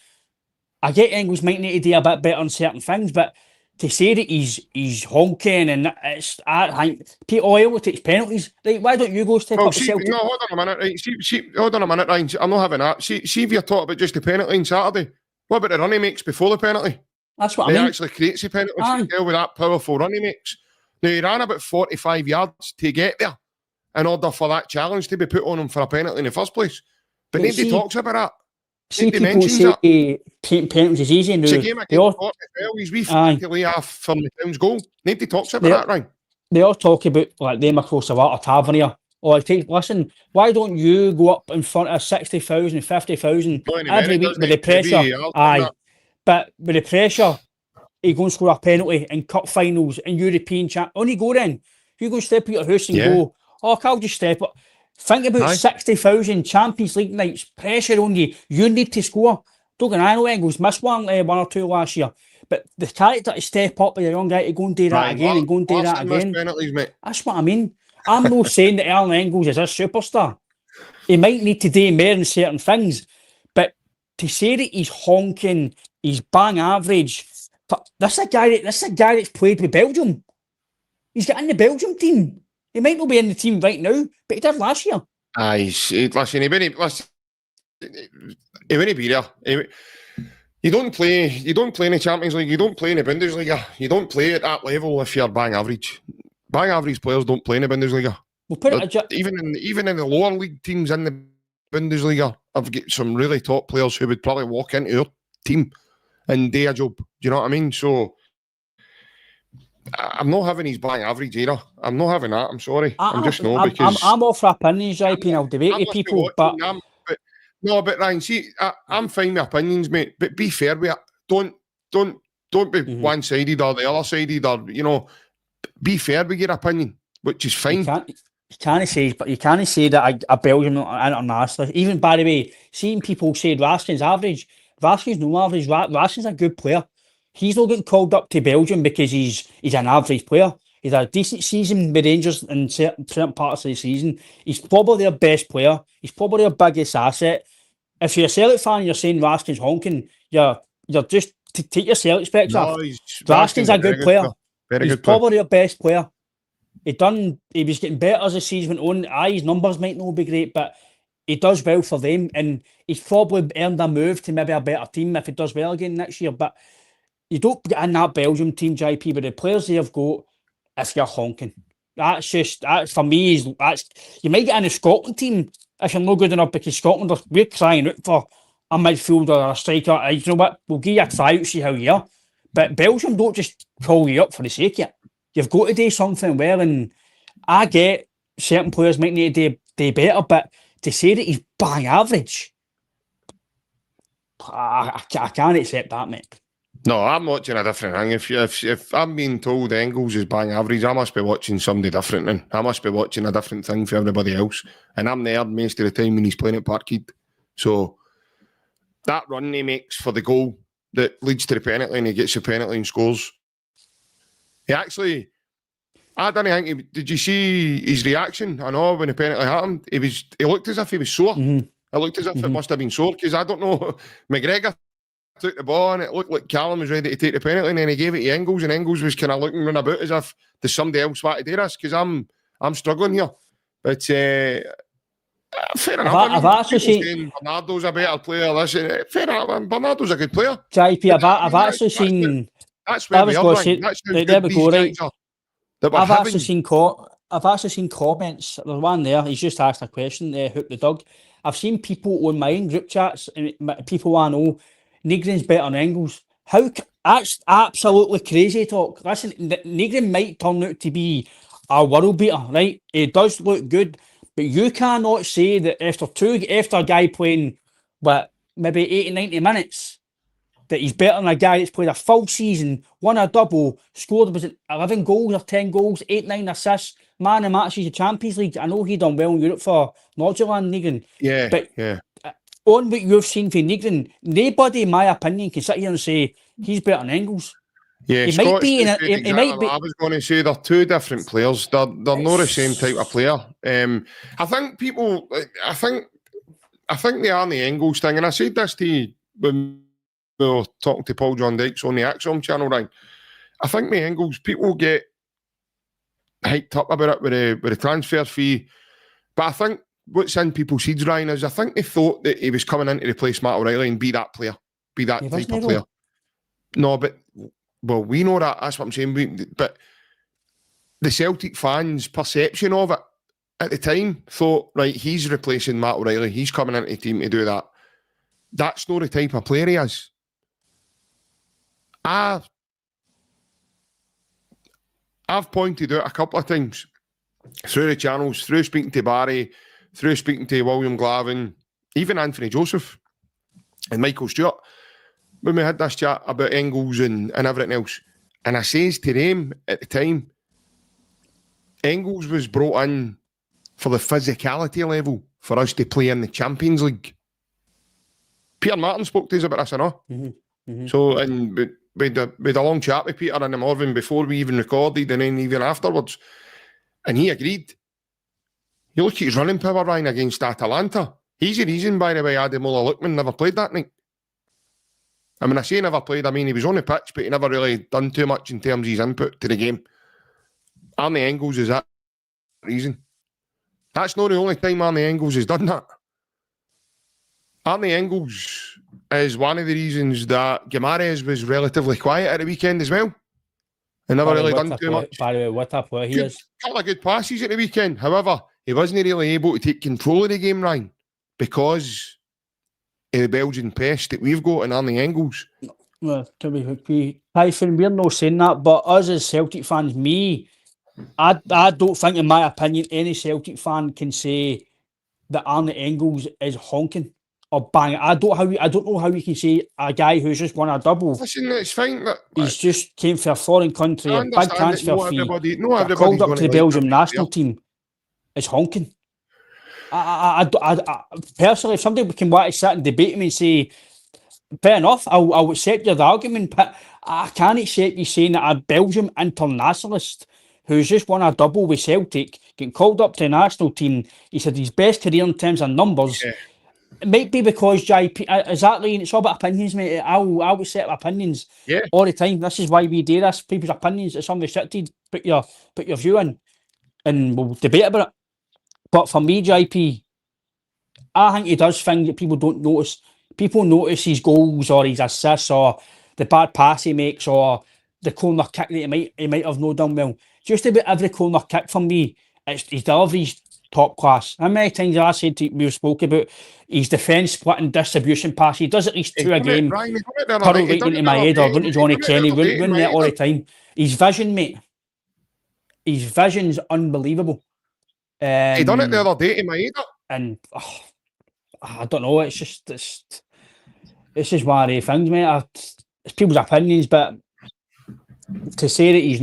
I get Engels might need to do a bit better on certain things, but to say that he's honking and I think Pete Oil takes penalties. Right, why don't you go step up the Celtic? No, hold on a minute. Right. Hold on a minute, Ryan. I'm not having that. See if you're talking about just the penalty on Saturday. What about the run he makes before the penalty? That's what I mean. He actually creates a penalty with that powerful run he makes. Now, he ran about 45 yards to get there in order for that challenge to be put on him for a penalty in the first place. But nobody talks about that. See, people say penalties is easy now. It's a game against Port as well. He's wee to lay off from the town's goal. Nobody talks about that, right? They all talk about like them across the water Tavernier. Or listen, why don't you go up in front of 60,000, 50,000 every week with the pressure? But with the pressure, he go and score a penalty in cup finals and European champ. Only go then. You go step out your house and go, I'll just step up. Think about 60,000 Champions League nights, pressure on you. You need to score. Don't get I know Engels missed one or two last year. But the character to step up with a young guy to go and do that again and go and do that again. That's what I mean. I'm not saying that Alan Engels is a superstar. he might need to do more in certain things, but to say that he's honking, he's bang average. This is a guy that's played with Belgium. He's got in the Belgium team. He might not be in the team right now, but he did last year. Listen, he wouldn't be there. You don't play in the Champions League. You don't play in the Bundesliga. You don't play at that level if you're bang average. Bang average players don't play in the Bundesliga. We'll put it even in the lower league teams in the Bundesliga, I've got some really top players who would probably walk into our team and do a job. Do you know what I mean? So I'm not having his bang average either. I'm not having that. I'm sorry. I'm all for opinions, JP, and I'll debate with people. But Ryan, see, I'm fine with opinions, mate. But be fair with it. Don't be one-sided or the other-sided, or be fair with your opinion, which is fine. You can't say that a Belgian international. Even by the way, seeing people say Raskin's average. Raskin's no average. Raskin's a good player. He's not getting called up to Belgium because he's an average player. He's had a decent season with Rangers in certain parts of the season. He's probably their best player. He's probably their biggest asset. If you're a Celtic fan and you're saying Raskin's honking, you're just to take your Celtic specs off. Raskin's a good player. He's probably their best player. He was getting better as the season went on. His numbers might not be great, but he does well for them, and he's probably earned a move to maybe a better team if he does well again next year. But you don't get in that Belgium team, JP, with the players they've got if you're honking. That's for me, you might get in the Scotland team if you're not good enough, because Scotland, we're crying out for a midfielder or a striker. You know what? We'll give you a tryout, see how you are. But Belgium don't just call you up for the sake of it. You've got to do something well, and I get certain players might need to do better, but to say that he's bang average, I can't accept that, mate. No, I'm watching a different thing. If I'm being told Engels is bang average, I must be watching somebody different then. I must be watching a different thing for everybody else. And I'm there most of the time when he's playing at Parkhead. So that run he makes for the goal that leads to the penalty, and he gets the penalty and scores. He actually, I don't think, did you see his reaction? I know when the penalty happened, he looked as if he was sore. It looked as if it must have been sore, because I don't know, McGregor took the ball and it looked like Callum was ready to take the penalty, and then he gave it to Engels, and Engels was kind of looking around about as if there's somebody else want to do this, because I'm struggling here. But fair enough. I've actually seen Bernardo's a better player. Fair enough. Bernardo's a good player. JP, I've actually seen. That's where we are. There we go, right. I've actually seen comments. There's one there. He's just asked a question. Hook the dog. I've seen people on my own group chats, and people I know, Nygren's better than Engels. That's absolutely crazy talk. Listen, Nygren might turn out to be a world beater, right? He does look good, but you cannot say that after a guy playing maybe 80, 90 minutes, that he's better than a guy that's played a full season, won a double, scored 11 goals or 10 goals, 8, 9 assists, man of matches, the Champions League. I know he done well in Europe for Nordirland, Nygren. Yeah. On what you've seen for Nygren, nobody, in my opinion, can sit here and say he's better than Engels. Yeah, he might be. I was going to say they're two different players. They're not the same type of player. I think they are in the Engels thing, and I said this to you when we were talking to Paul John Dykes on the Axom channel, right? I think the Engels, people get hyped up about it with the transfer fee, but I think what's in people's heads, Ryan, is I think they thought that he was coming in to replace Matt O'Reilly and be that player, be that type of player. No, but well, we know that. That's what I'm saying. But the Celtic fans' perception of it at the time thought, right, he's replacing Matt O'Reilly. He's coming into the team to do that. That's not the type of player he is. I've pointed out a couple of times through the channels, through speaking to Barry, through speaking to William Glavin, even Anthony Joseph and Michael Stewart, when we had this chat about Engels and everything else. And I says to them at the time, Engels was brought in for the physicality level for us to play in the Champions League. Peter Martin spoke to us about this, I know. So, and we had a long chat with Peter in the morning before we even recorded, and then even afterwards. And he agreed. You look at his running power, Ryan, against Atalanta. He's the reason, by the way, Ademola Lookman never played that night. I mean, I say never played. I mean, he was on the pitch, but he never really done too much in terms of his input to the game. Arne Engels is that reason. That's not the only time Arne Engels has done that. Arne Engels is one of the reasons that Guimaraes was relatively quiet at the weekend as well. And never really done too much. By the way, what a player he is. Couple of good passes at the weekend. However, he wasn't really able to take control of the game, Ryan, because of the Belgian pest that we've got in Arne Engels. Well, to be Hyphen, we're not saying that, but us as Celtic fans, I don't think, in my opinion, any Celtic fan can say that Arne Engels is honking or banging. I don't know how you can say a guy who's just won a double. Listen, it's fine. He's just came for a foreign country, a big transfer fee, got called up to the Belgium national team. Is honking. I personally, if somebody can want to sit and debate me and say, fair enough, I'll accept your argument, but I can't accept you saying that a Belgium internationalist who's just won a double with Celtic, getting called up to the national team, he said his best career in terms of numbers. Yeah. It might be because JP, exactly, and it's all about opinions, mate. I'll accept opinions all the time. This is why we do this. People's opinions, it's unrestricted. Put your view in, and we'll debate about it. But for me, JP, I think he does things that people don't notice. People notice his goals or his assists or the bad pass he makes or the corner kick that he might have no done well. Just about every corner kick for me, his delivery's top class. How many times have I said to you, we've spoke about his defence splitting distribution pass? He does at least two a game. Puddle right into my head or run to Johnny Kenny, run there all the time. His vision, mate. His vision's unbelievable. He done it the other day to my head. And I don't know, it's just one of the things, mate. It's people's opinions, but to say that he's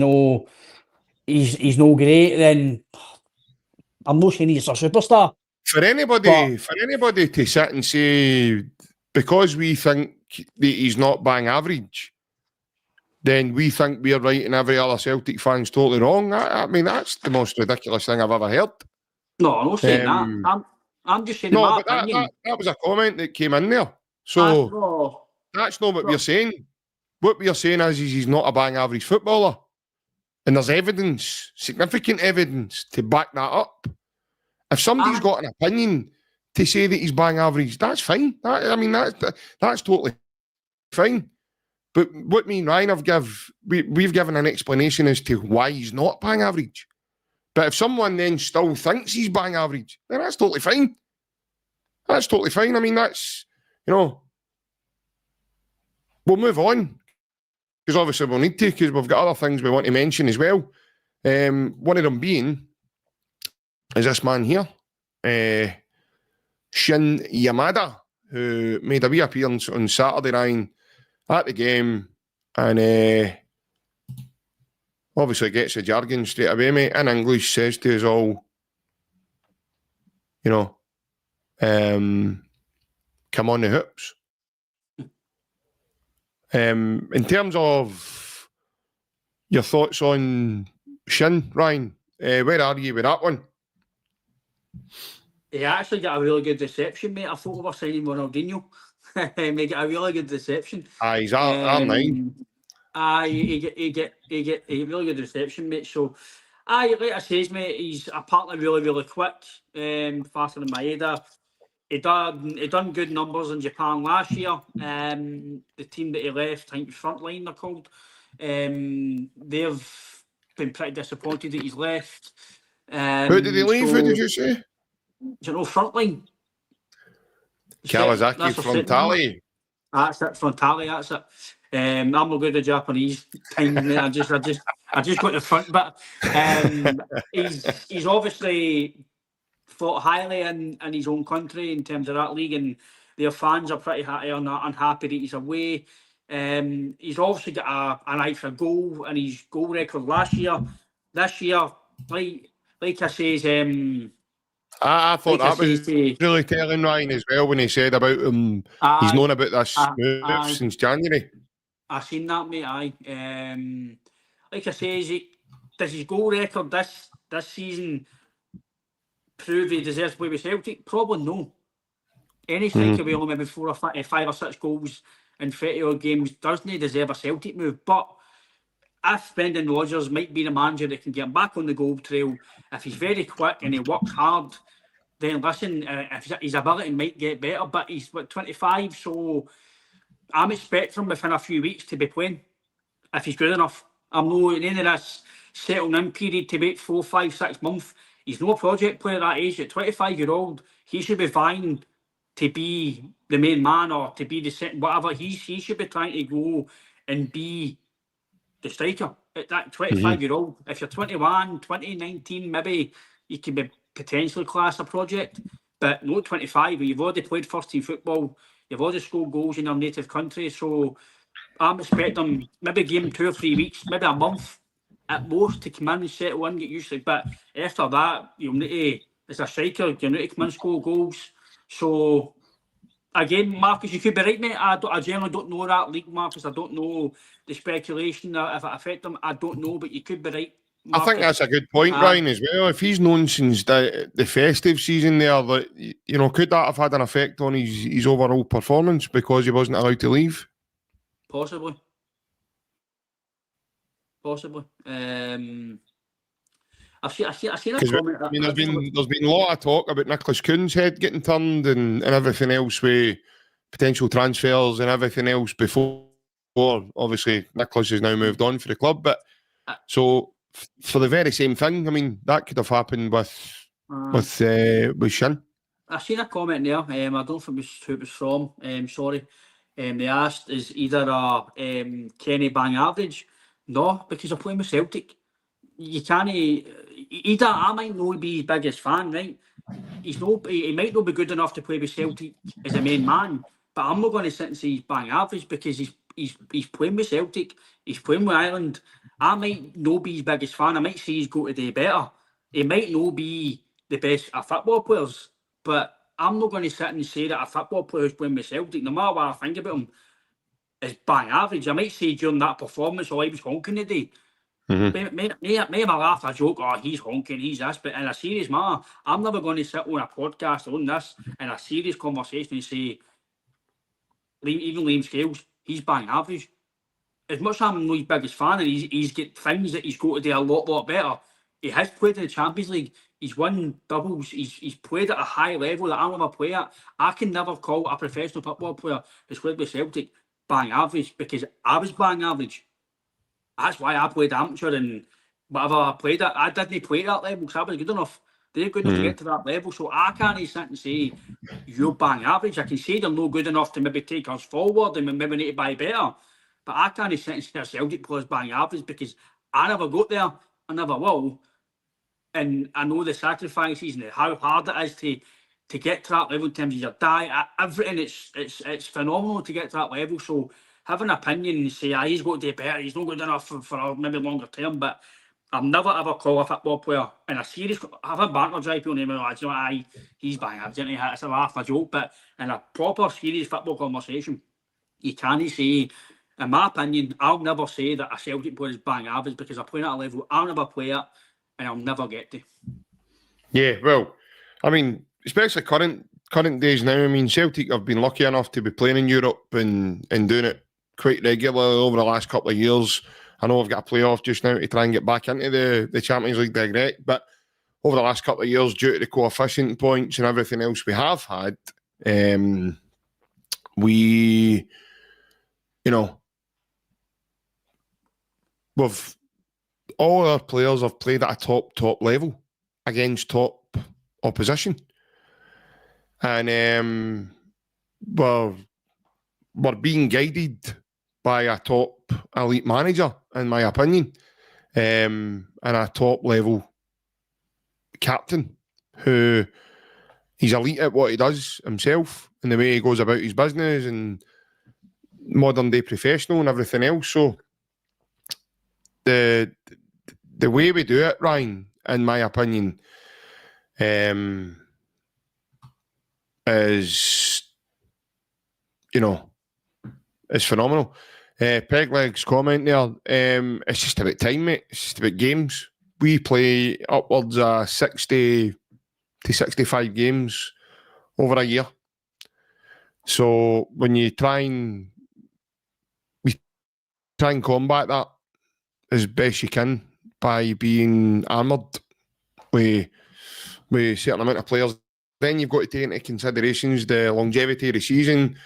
no great, then I'm not saying he's a superstar. For anybody to sit and say, because we think that he's not bang average, then we think we're right and every other Celtic fan's totally wrong. I mean, that's the most ridiculous thing I've ever heard. No, I'm not saying that. I'm just saying my opinion. That was a comment that came in there. So that's not what we're saying. What we're saying is he's not a bang average footballer. And there's evidence, significant evidence, to back that up. If somebody's got an opinion to say that he's bang average, that's fine. That's totally fine. But what me and Ryan we've given an explanation as to why he's not bang average. But if someone then still thinks he's bang average, then that's totally fine. That's totally fine. I mean, that's, we'll move on. Because obviously we'll need to, because we've got other things we want to mention as well. One of them being is this man here, Shin Yamada, who made a wee appearance on Saturday night at the game, and obviously gets the jargon straight away, mate. In English, says to us all, come on the hoops. In terms of your thoughts on Shin, Ryan, where are you with that one? He actually got a really good reception, mate. I thought we were signing Ronaldinho. He got a really good reception. He's R9. He get a really good reception, mate. So, like I says, mate, he's apparently really, really quick, faster than Maeda. He done good numbers in Japan last year. The team that he left, I think Frontline they're called. They've been pretty disappointed that he's left. Who did he leave? Who did you say? Do you know Frontline? Kawasaki Frontale. That's it, Frontale. That's it. I'm not good at Japanese time, mate. I just got the front bit. He's obviously fought highly in his own country in terms of that league, and their fans are pretty unhappy that he's away. He's obviously got an eye for goal and his goal record last year. This year, like I says, I thought that was really telling, Ryan, as well, when he said about he's known about this move since January. I seen that, mate. Like I says, does his goal record this season prove he deserves to play with Celtic? Probably no. Any striker with only maybe 5 or 6 goals in 30 odd games doesn't deserve a Celtic move. But if Brendan Rodgers might be the manager that can get him back on the goal trail, if he's very quick and he works hard, then listen, if his ability might get better. But he's 25, so I'm expecting him within a few weeks to be playing if he's good enough. I'm not in any of this settling in period to wait 4, 5, 6 months. He's no project player at that age. At 25-year-old, he should be vying to be the main man or to be the second, whatever. He should be trying to go and be the striker at that 25-year-old. If you're 21, 20, 19, maybe you can be potentially class a project, but not 25. You've already played first team football. You've already scored goals in your native country. So I'm expecting maybe give him 2 or 3 weeks, maybe a month at most to come in and settle in, get used to it. But after that, you'll need to, as a striker, you need to come in and score goals. So again, Marcus, you could be right, mate. I generally don't know that league, Marcus. I don't know the speculation if it affects them. I don't know, but you could be right, Marcus. I think that's a good point, Ryan, as well. If he's known since the festive season there, that could that have had an effect on his overall performance because he wasn't allowed to leave? Possibly. I've seen a comment. I mean, there's been a lot of talk about Nicholas Kuhn's head getting turned and everything else with potential transfers and everything else before. Obviously, Nicholas has now moved on for the club, but so for the very same thing, I mean, that could have happened with Shin. I've seen a comment there. I don't know who it was from. Sorry. They asked, is either a Kenny bang average? No, because I'm playing with Celtic. You can't. Either I might not be his biggest fan, right? He might not be good enough to play with Celtic as a main man, but I'm not going to sit and say he's bang average because he's playing with Celtic. He's playing with Ireland. I might not be his biggest fan. I might say he's got to do better. He might not be the best of football players, but I'm not going to sit and say that a football player who's playing with Celtic, no matter what I think about him, is bang average. I might say during that performance, he was honking today. Maybe I laugh, I joke, he's honking, he's this, but in a serious matter, I'm never going to sit on a podcast on this in a serious conversation and say, even Liam Scales, he's bang average. As much as I'm not his biggest fan and he's got things that he's got to do a lot better, he has played in the Champions League, he's won doubles, he's played at a high level that I'll never play at. I can never call a professional football player who's played with Celtic bang average because I was bang average. That's why I played amateur and whatever I played at. I didn't play at that level because I was good enough. They're good enough to get to that level. So I can't sit and say, you're bang average. I can say they're not good enough to maybe take us forward and maybe need to buy better. But I can't sit and say a Celtic player's bang average because I never got there. I never will. And I know the sacrifices and how hard it is to get to that level in terms of your diet, everything. It's phenomenal to get to that level. So have an opinion and say, he's got to do better, he's not good enough for maybe longer term, but I've never ever call a football player in a serious, have a banter drive on him, he's bang average, it's a laugh, a joke, but in a proper serious football conversation, you can't say, in my opinion, I'll never say that a Celtic player is bang average because I'm playing at a level I'll never play at and I'll never get to. Yeah, well, I mean, especially current days now, I mean, Celtic have been lucky enough to be playing in Europe and doing it quite regularly over the last couple of years. I know I've got a playoff just now to try and get back into the Champions League direct, but over the last couple of years, due to the coefficient points and everything else we have had, we've all our players have played at a top level against top opposition. And we're being guided by a top elite manager, in my opinion, and a top level captain who he's elite at what he does himself and the way he goes about his business and modern day professional and everything else. So the way we do it, Ryan, in my opinion, is is phenomenal. Pegleg's comment there, it's just about time, mate. It's just about games. We play upwards of 60 to 65 games over a year. So when you try and combat that as best you can by being armoured with a certain amount of players, then you've got to take into considerations the longevity of the season.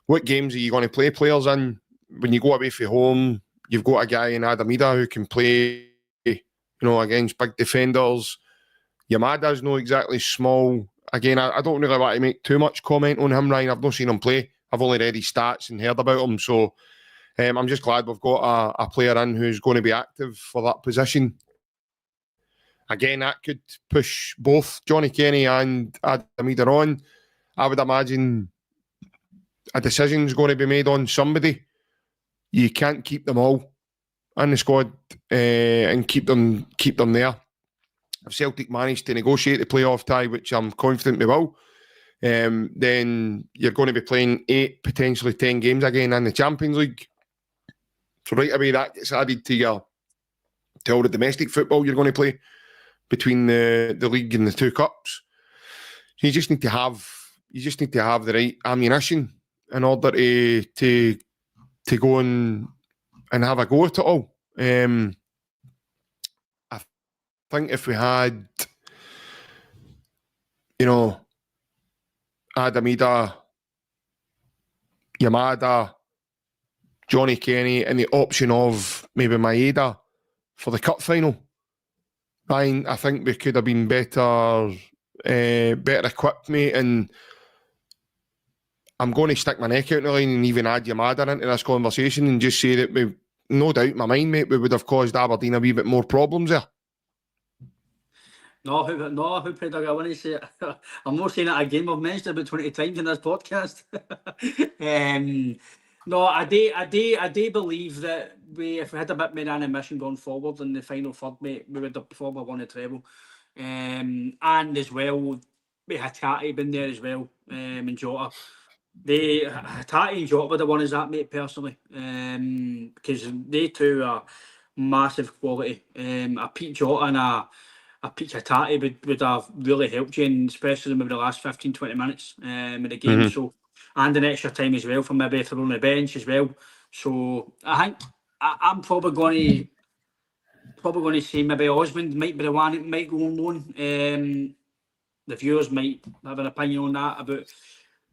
What games are you going to play players in? When you go away from home, you've got a guy in Yamada who can play, against big defenders. Yamada's not exactly small. Again, I don't really want to make too much comment on him, Ryan. I've not seen him play. I've only read his stats and heard about him. So I'm just glad we've got a player in who's going to be active for that position. Again, that could push both Johnny Kenny and Adam Idah on. I would imagine a decision's going to be made on somebody. You can't keep them all in the squad and keep them there. If Celtic managed to negotiate the playoff tie, which I'm confident we will, then you're going to be playing 8, potentially 10 games again in the Champions League. So right away that gets added to all the domestic football you're going to play between the league and the 2 cups. So you just need to have the right ammunition in order to go and have a go at it all. I think if we had, Adam Idah, Yamada, Johnny Kenny, and the option of maybe Maeda for the cup final, I think we could have been better equipped, mate. And I'm going to stick my neck out in the line and even add Yamada into this conversation and just say that we, no doubt in my mind, mate, we would have caused Aberdeen a wee bit more problems there. No, how proud I want to say it. I'm not saying it again. We've mentioned it about 20 times in this podcast. No, I do believe that if we had a bit more animation going forward in the final third, mate, we would have probably won the treble. And as well, we had Tati been there as well, and Jota. Tati and Jota were the ones that, mate, personally, because they two are massive quality. A Pete Jota and a Pete Tati would have really helped you, and especially maybe the last 15-20 minutes of the game. So, and an extra time as well for maybe if they're on the bench as well. So I think I'm probably going to say maybe Osmond might be the one that might go on loan. The viewers might have an opinion on that, about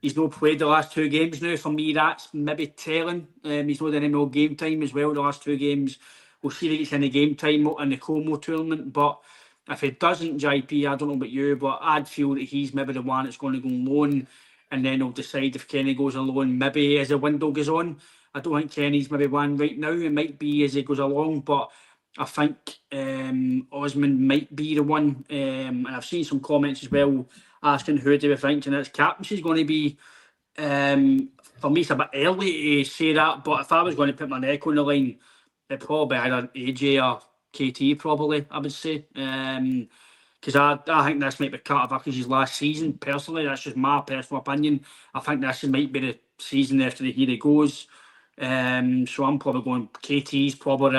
he's not played the last 2 games now. For me, that's maybe telling. He's not done any more game time as well the last 2 games. We'll see if he's in the game time in the Como tournament. But if he doesn't, JP, I don't know about you, but I'd feel that he's maybe the one that's going to go on loan, and then he'll decide if Kenny goes on loan maybe as the window goes on. I don't think Kenny's maybe one right now. It might be as he goes along, but I think Osmond might be the one. And I've seen some comments as well asking who do we think and its captaincy is going to be. For me, it's a bit early to say that, but if I was going to put my neck on the line, it'd probably be either AJ or KT, probably, I would say. Because I think this might be Carter Vickers' last season, personally. That's just my personal opinion. I think this might be the season after the here he goes. So I'm probably going KT's probably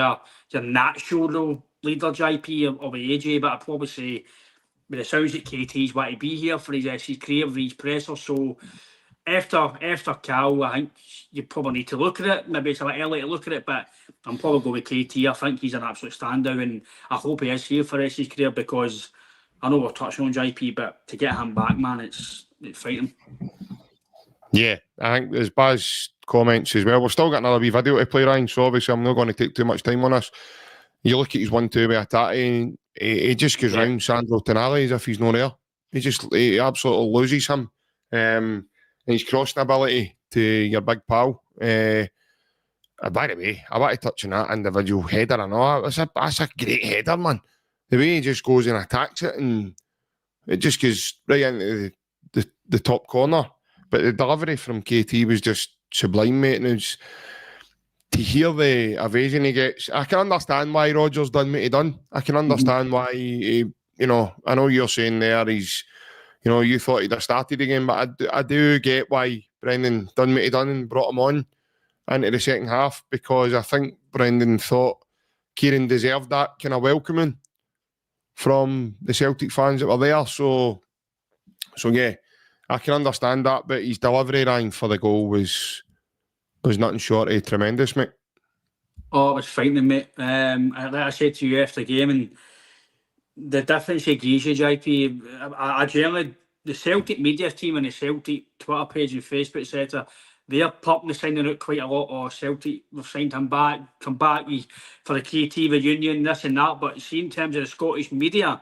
your natural leader, JP, or AJ, but I'd probably say, with the sounds that KT's want to be here for his career, for his presser. So after Cal, I think you probably need to look at it. Maybe it's a bit early to look at it, but I'm probably going with KT. I think he's an absolute standout, and I hope he is here for the rest of his career, because I know we're touching on JP, but to get him back, man, it's frightening. Yeah, I think there's Baz comments as well. We've still got another wee video to play, Ryan, so obviously I'm not going to take too much time on this. You look at his 1-2 with Atati, he just goes round Sandro Tonali as if he's not there. He absolutely loses him. And his crossing ability to your big pal. By the way, I want to touch on that individual header. I know that's a great header, man. The way he just goes and attacks it, and it just goes right into the top corner. But the delivery from KT was just sublime, mate. And it's, to hear the evasion he gets, I can understand why Rodgers done what he done. I can understand why he, I know you're saying there he's, you thought he'd have started again, but I do get why Brendan done what he done and brought him on into the second half, because I think Brendan thought Kieran deserved that kind of welcoming from the Celtic fans that were there. So So yeah, I can understand that, but his delivery line for the goal was nothing short of tremendous, mate. Oh, it was frightening, mate. Like I said to you after the game, and the difference agrees with JP. I generally, the Celtic media team and the Celtic Twitter page and Facebook, etc., they're publicly sending out quite a lot of Celtic. We've signed him back, come back for the creative union, this and that. But see, in terms of the Scottish media,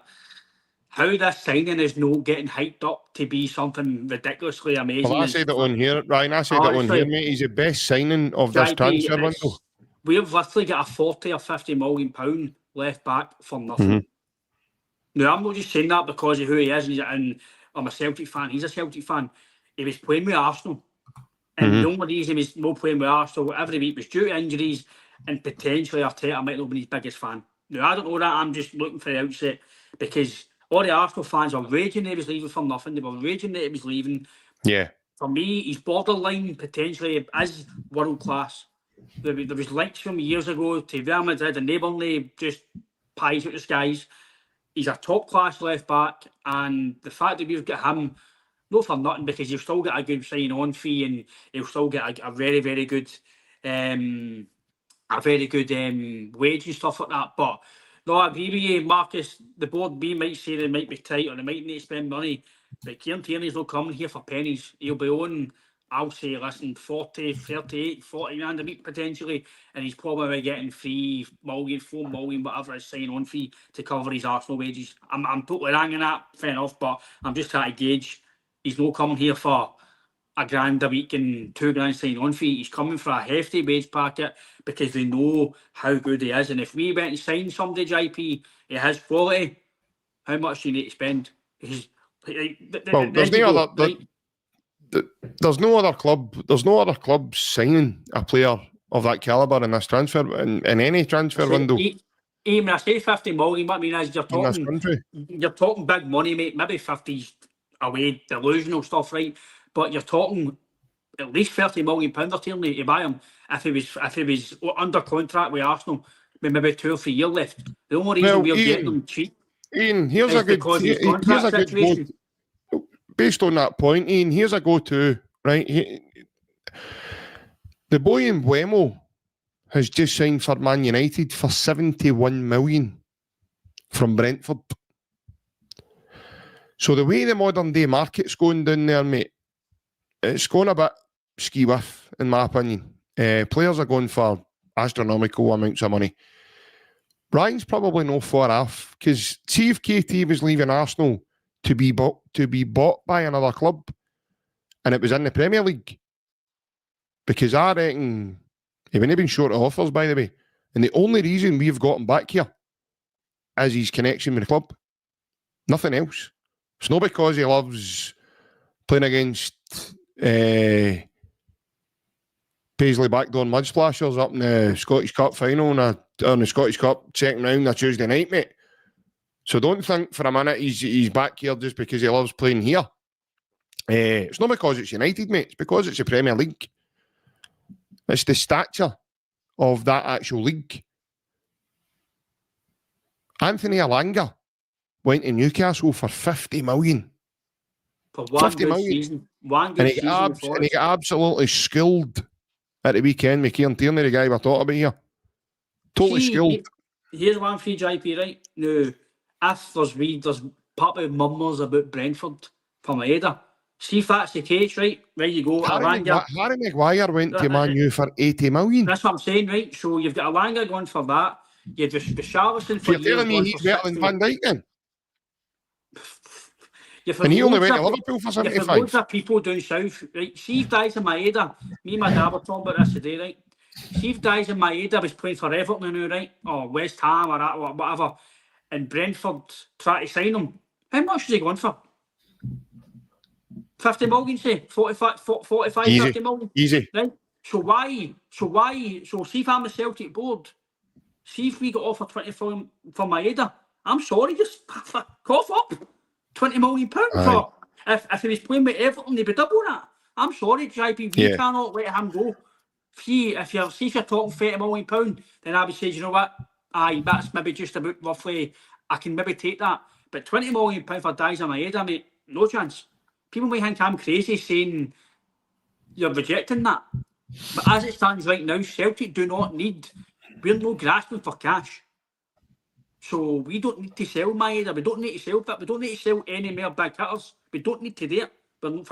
how this signing is not getting hyped up to be something ridiculously amazing. Well, I said it on here, Ryan. I said it on here, mate. He's the best signing of this transfer window. We've literally got a 40 or 50 million pound left back for nothing. Now, I'm not just saying that because of who he is, and I'm a Celtic fan. He's a Celtic fan. He was playing with Arsenal. And the only reason he was not playing with Arsenal every week was due to injuries, and potentially Arteta might not be his biggest fan. Now, I don't know that. I'm just looking for the outset because all the Arsenal fans were raging that he was leaving for nothing. They were raging that he was leaving. Yeah. For me, he's borderline potentially as world class. There was links from years ago to Real Madrid and they just pies out the skies. He's a top class left back, and the fact that we've got him, not for nothing, because you've still got a good sign on fee, and he'll still get a very, very good wage and stuff like that. But no, I agree with you, Marcus. The board B might say they might be tight or they might need to spend money, but Kieran Tierney's not coming here for pennies. He'll be on, I'll say, listen, 40, 38, 40 grand a week potentially, and he's probably getting 3 million, 4 million, whatever his sign-on fee to cover his Arsenal wages. I'm totally wrong in that, fair enough, but I'm just trying to gauge. He's not coming here for a grand a week and 2 grand sign-on fee. He's coming for a hefty wage packet because they know how good he is. And if we went and signed somebody, JP, he has quality, how much do you need to spend? Because there's no other club signing a player of that calibre in this transfer, in any transfer window. Even I say 50 million, what I mean is you're talking big money, mate. Maybe 50's away, delusional stuff, right? But you're talking at least 30 million pounds or Tierney to buy him if he was under contract with Arsenal with maybe 2 or 3 years left. The only reason we're getting them cheap. Ian, here's a good go. Based on that point, Ian, here's a go-to, right? The boy in Mbeumo has just signed for Man United for 71 million from Brentford. So the way the modern day market's going down there, mate, it's going a bit ski-whiff, in my opinion. Players are going for astronomical amounts of money. Ryan's probably no far off, because see if KT was leaving Arsenal to be bought by another club, and it was in the Premier League, because I reckon he wouldn't have been short of offers, by the way, and the only reason we've got him back here is his connection with the club. Nothing else. It's not because he loves playing against Paisley Backdoor Mud Splashers up in the Scottish Cup final on the Scottish Cup second round on Tuesday night, mate. So don't think for a minute he's back here just because he loves playing here. It's not because it's United, mate. It's because it's the Premier League. It's the stature of that actual league. Anthony Alanga went to Newcastle for 50 million. For one good season. And he got absolutely skilled at the weekend with Kieran Tierney, the guy we're talking about here. Totally skilled. Here's one for you, JP, right? Now, if there's probably murmurs about Brentford for Maeda. See if that's the case, right? There you go. Harry Maguire went to Man U for 80 million. That's what I'm saying, right? So you've got Alanga going for that. You've just Richarlison for years. You're telling me he's better than Van Dijk then? And he only went to Liverpool for 75. You've loads of people down south, right? See if Diaz and Maeda, me and my dad were talking about this today, right? See if Diaz and Maeda was playing for Everton now, right? Or West Ham or whatever, and Brentford try to sign him. How much is he going for? 50 million, say? 45, 50 million? Easy. Right? So see if I'm the Celtic board, see if we got offered 20 for Maeda. I'm sorry, just cough up. 20 million pounds for if he was playing with Everton, they'd be double that. I'm sorry, JP, we cannot let him go. If you're talking 30 million pounds, then I would say, you know what? Aye, that's maybe just about roughly. I can maybe take that. But 20 million pounds for Diaz and Maeda, mate, no chance. people may think I'm crazy saying you're rejecting that. But as it stands right now, Celtic do not need, we're no grasping for cash. So we don't need to sell Maeda, we don't need to sell that, we don't need to sell any more big hitters. We don't need to do it.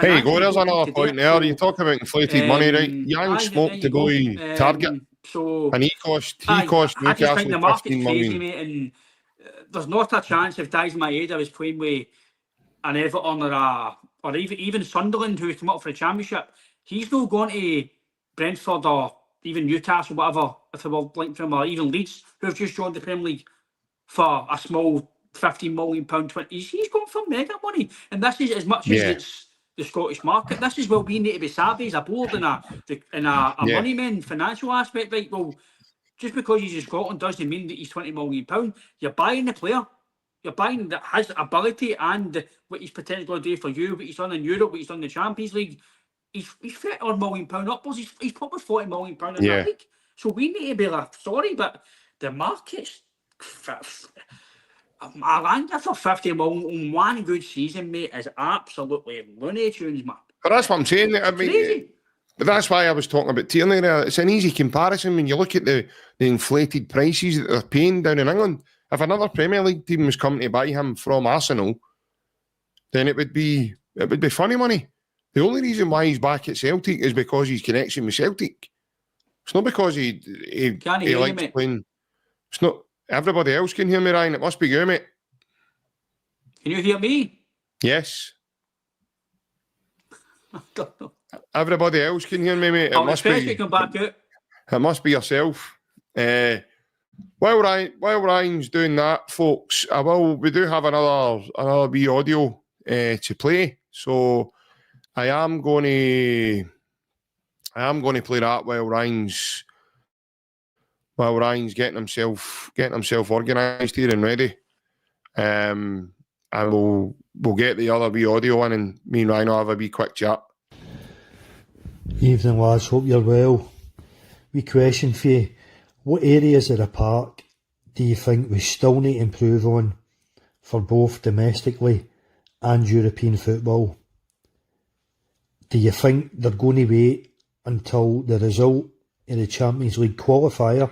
Hey, you go, there's another point there. You talk about inflated money, right? Young smoked the boy Target. So, and he cost I just think Newcastle the market's 15 crazy, million. mate, and there's not a chance if Daiz Maeda was playing with an Everton or even Sunderland, who come up for the Championship, he's not going to Brentford or even Newcastle, whatever, if they were linked to him, or even Leeds, who have just joined the Premier League for a small £15 million, 20. He's going for mega money. And this is as much as it's the Scottish market. This is where we need to be savvy as a board and a money man financial aspect. Right, well, just because he's in Scotland doesn't mean that he's £20 million. You're buying the player. You're buying that his ability and what he's potentially going to do for you, what he's done in Europe, what he's done in the Champions League. He's £30 million upwards. He's probably £40 million in that league. So we need to be like, sorry, but the market's Aranda for 50 million in one good season, mate, is absolutely Looney Tunes, man. But that's what I'm saying. I mean, crazy. But that's why I was talking about Tierney there. It's an easy comparison when you look at the inflated prices that they're paying down in England. If another Premier League team was coming to buy him from Arsenal, then it would be funny money. The only reason why he's back at Celtic is because he's connection with Celtic. It's not because he likes playing. It's not. Everybody else can hear me, Ryan. It must be you, mate. Can you hear me? Yes. I don't know. Everybody else can hear me, mate. It must be yourself. While Ryan's doing that, folks, we do have another wee audio to play. So I am going to play that while Ryan's getting himself organised here and ready. And we'll get the other wee audio in, and me and Ryan will have a wee quick chat. Evening, lads. Hope you're well. Wee question for you. What areas of the park do you think we still need to improve on for both domestically and European football? Do you think they're going to wait until the result in the Champions League qualifier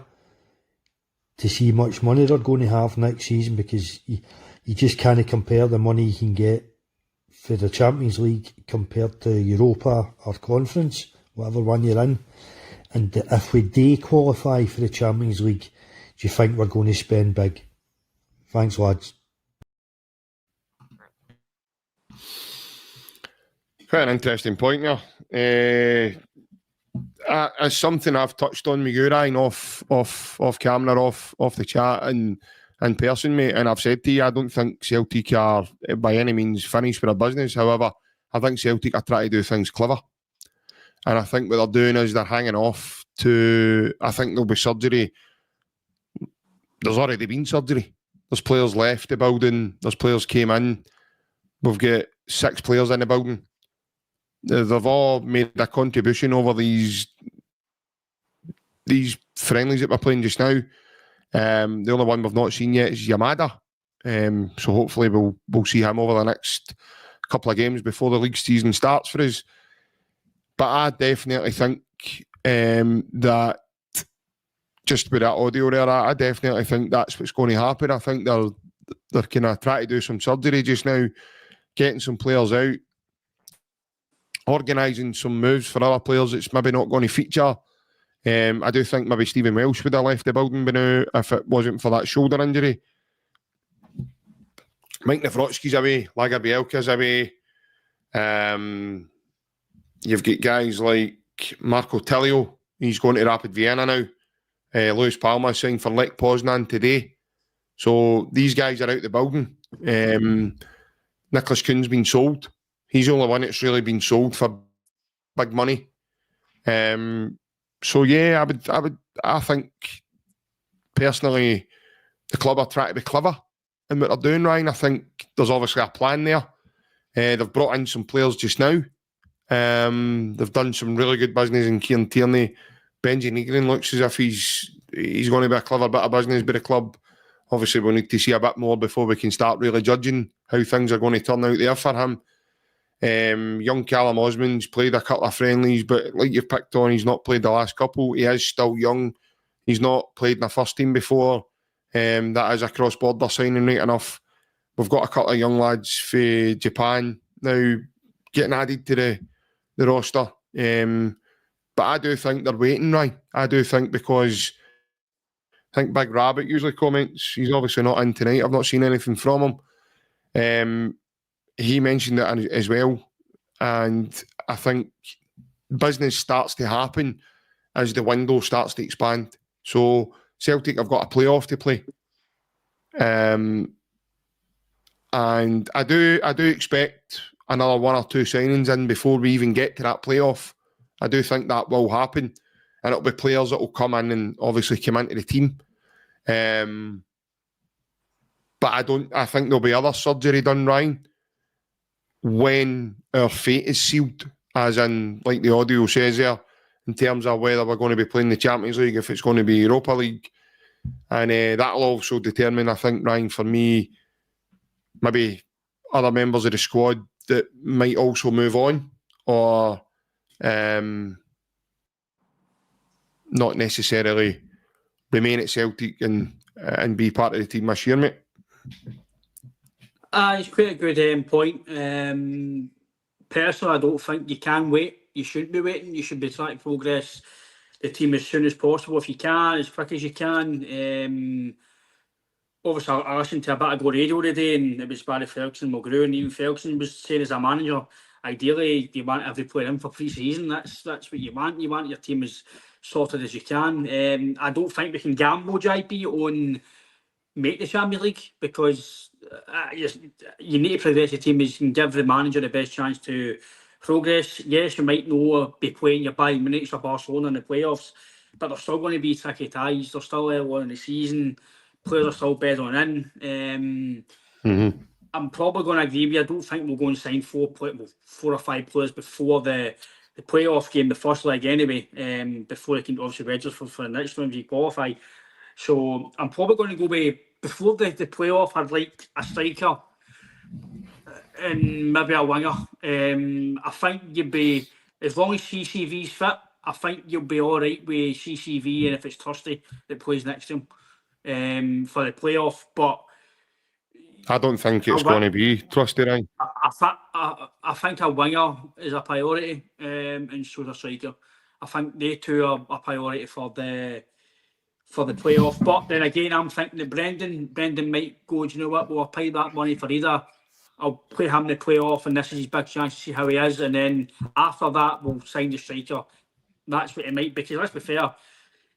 to see how much money they're going to have next season? Because you just can't compare the money you can get for the Champions League compared to Europa or Conference, whatever one you're in. And if we do qualify for the Champions League, do you think we're going to spend big? Thanks, lads. Quite an interesting point there. As something I've touched on with you, Ryan, off camera, off the chat and in person, mate, and I've said to you, I don't think Celtic are by any means finished with a business. However, I think Celtic are trying to do things clever. And I think what they're doing is they're hanging off to, I think there'll be surgery. There's already been surgery. There's players left the building. There's players came in. We've got 6 players in the building. They've all made a contribution over these friendlies that we're playing just now. The only one we've not seen yet is Yamada. So hopefully we'll see him over the next couple of games before the league season starts for us. But I definitely think that just with that audio there, I definitely think that's what's going to happen. I think they're kind of trying to do some surgery just now, getting some players out, organising some moves for other players that's maybe not going to feature. I do think maybe Stephen Welsh would have left the building by now if it wasn't for that shoulder injury. Mike Nawrocki's away, Lagerbielke's away. You've got guys like Marco TILLIO, he's going to Rapid Vienna now. Lewis PALMA signed for Lech Poznan today. So these guys are out the building. Nicholas Kuhn's been sold. He's the only one that's really been sold for big money. So yeah, I think personally the club are trying to be clever in what they're doing, Ryan. I think there's obviously a plan there. They've brought in some players just now. They've done some really good business in Kieran Tierney. Benji Negrin looks as if he's going to be a clever bit of business by the club. Obviously, we'll need to see a bit more before we can start really judging how things are going to turn out there for him. Young Callum Osmond's played a couple of friendlies, but like you've picked on, he's not played the last couple. He is still young. He's not played in the first team before. That is a cross-border signing, right enough. We've got a couple of young lads for Japan now getting added to the roster. But I do think they're waiting, right? I do think because I think Big Rabbit usually comments. He's obviously not in tonight. I've not seen anything from him. He mentioned it as well. And I think business starts to happen as the window starts to expand. So Celtic have got a playoff to play. And I do expect another one or two signings in before we even get to that playoff. I do think that will happen. And it'll be players that will come in and obviously come into the team. But I think there'll be other surgery done, Ryan, when our fate is sealed, as in, like the audio says there, in terms of whether we're going to be playing the Champions League, if it's going to be Europa League. And that'll also determine, I think, Ryan, for me, maybe other members of the squad that might also move on or not necessarily remain at Celtic and be part of the team this year, mate. It's quite a good point. Personally, I don't think you can wait. You shouldn't be waiting. You should be trying to progress the team as soon as possible if you can, as quick as you can. Obviously, I listened to a bit of Go Radio today, and it was Barry Ferguson, McGrew, and even Ferguson was saying as a manager, ideally, you want every player in for pre-season. That's what you want. You want your team as sorted as you can. I don't think we can gamble, JP, on make the Champions League because you need to progress the team as you can give the manager the best chance to progress. Yes, you might not be playing your Bayern Munich or Barcelona in the playoffs, but they're still going to be tricky ties. They're still early on in the season. Players are still bedding in. I'm probably going to agree with you. I don't think we'll go and sign four or five players before the playoff game, the first leg anyway, before they can obviously register for the next one if you qualify. So I'm probably going to go with, before the playoff, I'd like a striker and maybe a winger. I think you'd be, as long as CCV's fit, I think you'll be all right with CCV, and if it's Trusty that plays next to him for the playoff. But I don't think it's going to be Trusty, Ryan. I think a winger is a priority, and so is a striker. I think they two are a priority for the playoff. But then again, I'm thinking that Brendan might go, do you know what, we'll pay that money for either. I'll play him in the playoff, and this is his big chance to see how he is. And then after that, we'll sign the striker. That's what it might be. Because let's be fair,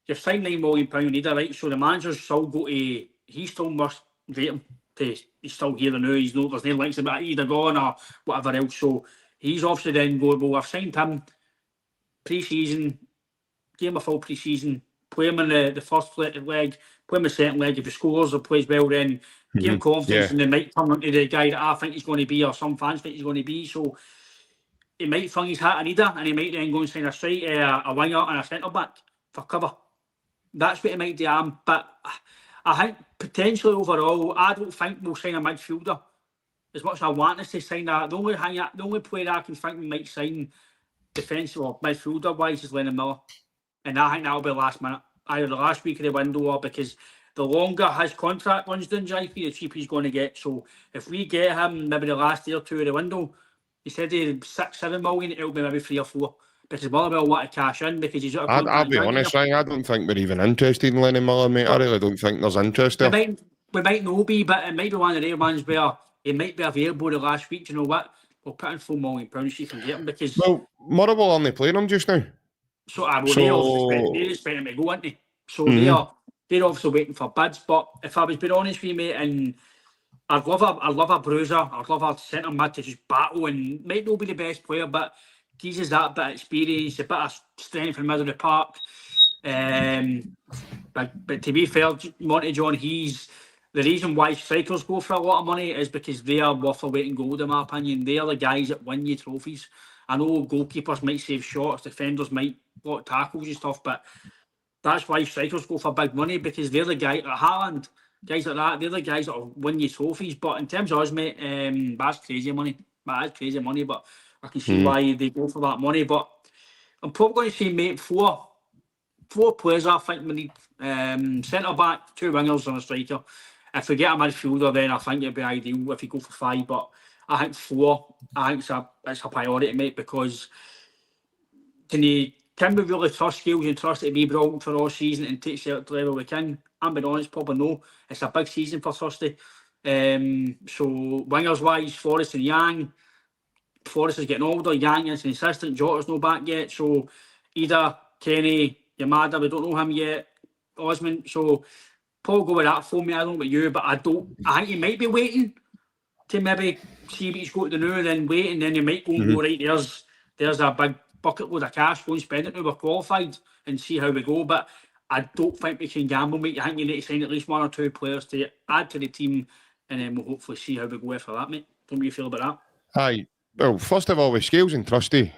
you've signed £9 million either, right? So the manager's still he still must rate him. He's still here and now. There's no links about either gone or whatever else. So he's obviously then going, well, I've signed him pre-season, give him a full pre-season, play him in the first leg, play him in the second leg. If he scores or plays well, then give him confidence, and they might turn into the guy that I think he's going to be, or some fans think he's going to be. So he might fling his hat in either, and he might then go and sign a winger and a centre-back for cover. That's what he might do. But I think potentially overall, I don't think we'll sign a midfielder. As much as I want us to sign that, the only player I can think we might sign defensive or midfielder wise is Lennon Miller. And I think that'll be last minute, either the last week of the window, or because the longer his contract runs down, JP, the cheaper he's going to get. So if we get him maybe the last year or two of the window, instead of $6-7 million, it'll be maybe 3 or 4. Because Motherwell want to cash in because he's got a contract. I'll be honest, Ryan, I don't think we're even interested in Lennon Miller, mate. I really don't think there's interest there. We might not be, but it might be one of the ones where he might be available the last week. Do you know what? We'll put in £4 million so you can get him, because... Well, Motherwell aren't playing him just now. So they're expecting him to go, aren't they? So they're obviously waiting for bids. But if I was being honest with you, mate, and I'd love a bruiser, I'd love a centre mid to just battle, and might not be the best player, but gives us that bit of experience, a bit of strength in the middle of the park. But to be fair, Monty John, the reason why strikers go for a lot of money is because they are worth their weight in gold, in my opinion. They are the guys that win you trophies. I know goalkeepers might save shots, defenders might block tackles and stuff, but that's why strikers go for big money, because they're the guys, like Haaland, guys like that, they're the guys that will win you trophies. But in terms of us, mate, that's crazy money. That's crazy money, but I can see why they go for that money. But I'm probably going to say, mate, four players I think we need. Centre back, 2 wingers and a striker. If we get a midfielder, then I think it'd be ideal if you go for 5. But I think 4, I think it's a priority, mate, because can we really trust Scales and trust it to be brilliant for all season and take Celtic to the level we can? I'm being honest, probably no. It's a big season for Trusty. So wingers wise, Forrest and Yang. Forrest is getting older, Yang is an assistant, Jota's not back yet. So either Kenny, Yamada, we don't know him yet, Osman. So probably go with that for me. I don't know about you, but I think he might be waiting to maybe see what he's got to do and then wait, and then he might go and go, right, there's a big bucket load of cash, go and spend it now we're qualified and see how we go. But I don't think we can gamble, mate. I think you need to sign at least 1 or 2 players to add to the team, and then we'll hopefully see how we go after that, mate. Don't you feel about that? Aye. Well, first of all, with Scales and Trusty,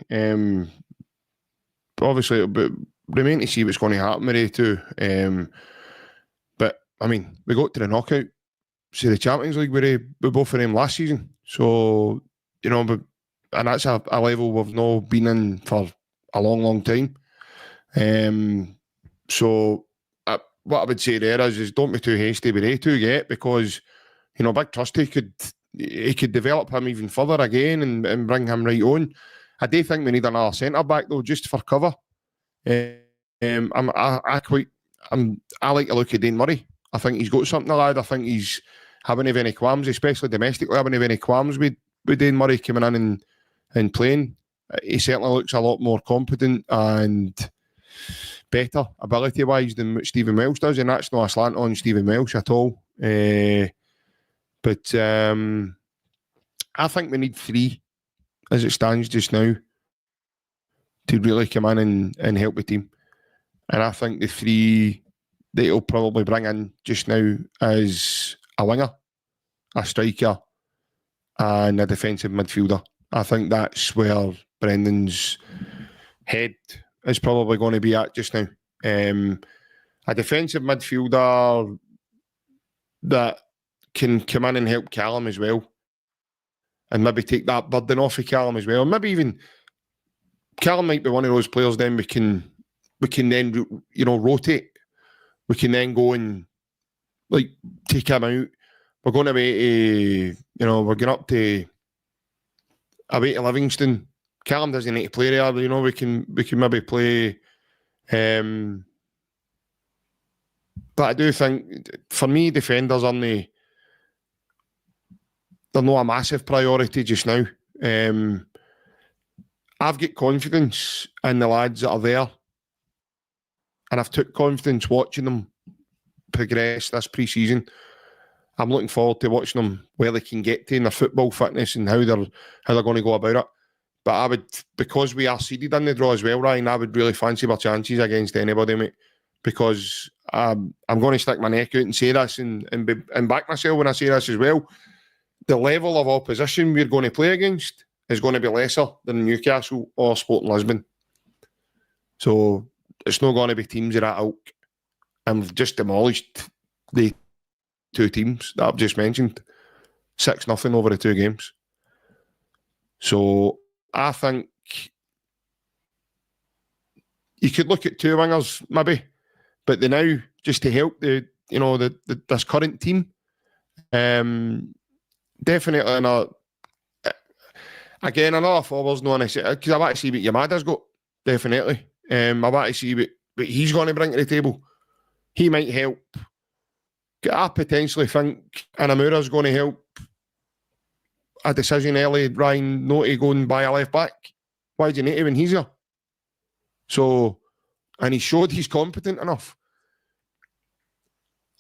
obviously it'll remain to see what's going to happen with it too. But, I mean, we got to the knockout. See the Champions League with both of them last season. So, you know, and that's a level we've not been in for a long, long time. So, what I would say there is don't be too hasty with A2 yet, because, you know, Big Trusty could develop him even further again and bring him right on. I do think we need another centre-back, though, just for cover. I like the look of Dane Murray. I think he's got something, lad. I think he's having any qualms, especially domestically, having any qualms with Dane Murray coming in and playing. He certainly looks a lot more competent and better ability-wise than what Stephen Welsh does, and that's not a slant on Stephen Welsh at all. But I think we need 3, as it stands just now, to really come in and help the team. And I think the 3 that he'll probably bring in just now is a winger, a striker, and a defensive midfielder. I think that's where Brendan's head is probably going to be at just now. A defensive midfielder that can come in and help Callum as well, and maybe take that burden off of Callum as well. Maybe even Callum might be one of those players then we can then, you know, rotate. We can then go and like take him out. We're going away to, you know, we're going up to away to Livingston. Callum doesn't need to play there, you know, we can maybe play. But I do think, for me, defenders are they're not a massive priority just now. I've got confidence in the lads that are there, and I've took confidence watching them progress this pre-season. I'm looking forward to watching them where they can get to in their football fitness and how they're going to go about it. But I would, because we are seeded in the draw as well, Ryan, I would really fancy our chances against anybody, mate. Because I'm going to stick my neck out and say this and back myself when I say this as well. The level of opposition we're going to play against is going to be lesser than Newcastle or Sporting Lisbon. So it's not going to be teams of that ilk. And we've just demolished the 2 teams that I've just mentioned. 6-0 over the 2 games. So I think you could look at 2 wingers maybe, but they now, just to help this current team, definitely another forward's not necessary, because I want to see what Yamada's got, definitely. I want to see what he's going to bring to the table. He might help. I potentially think Anamura's going to help a decision early, Ryan, not to go and buy a left back. Why do you need to when he's here? So, and he showed he's competent enough.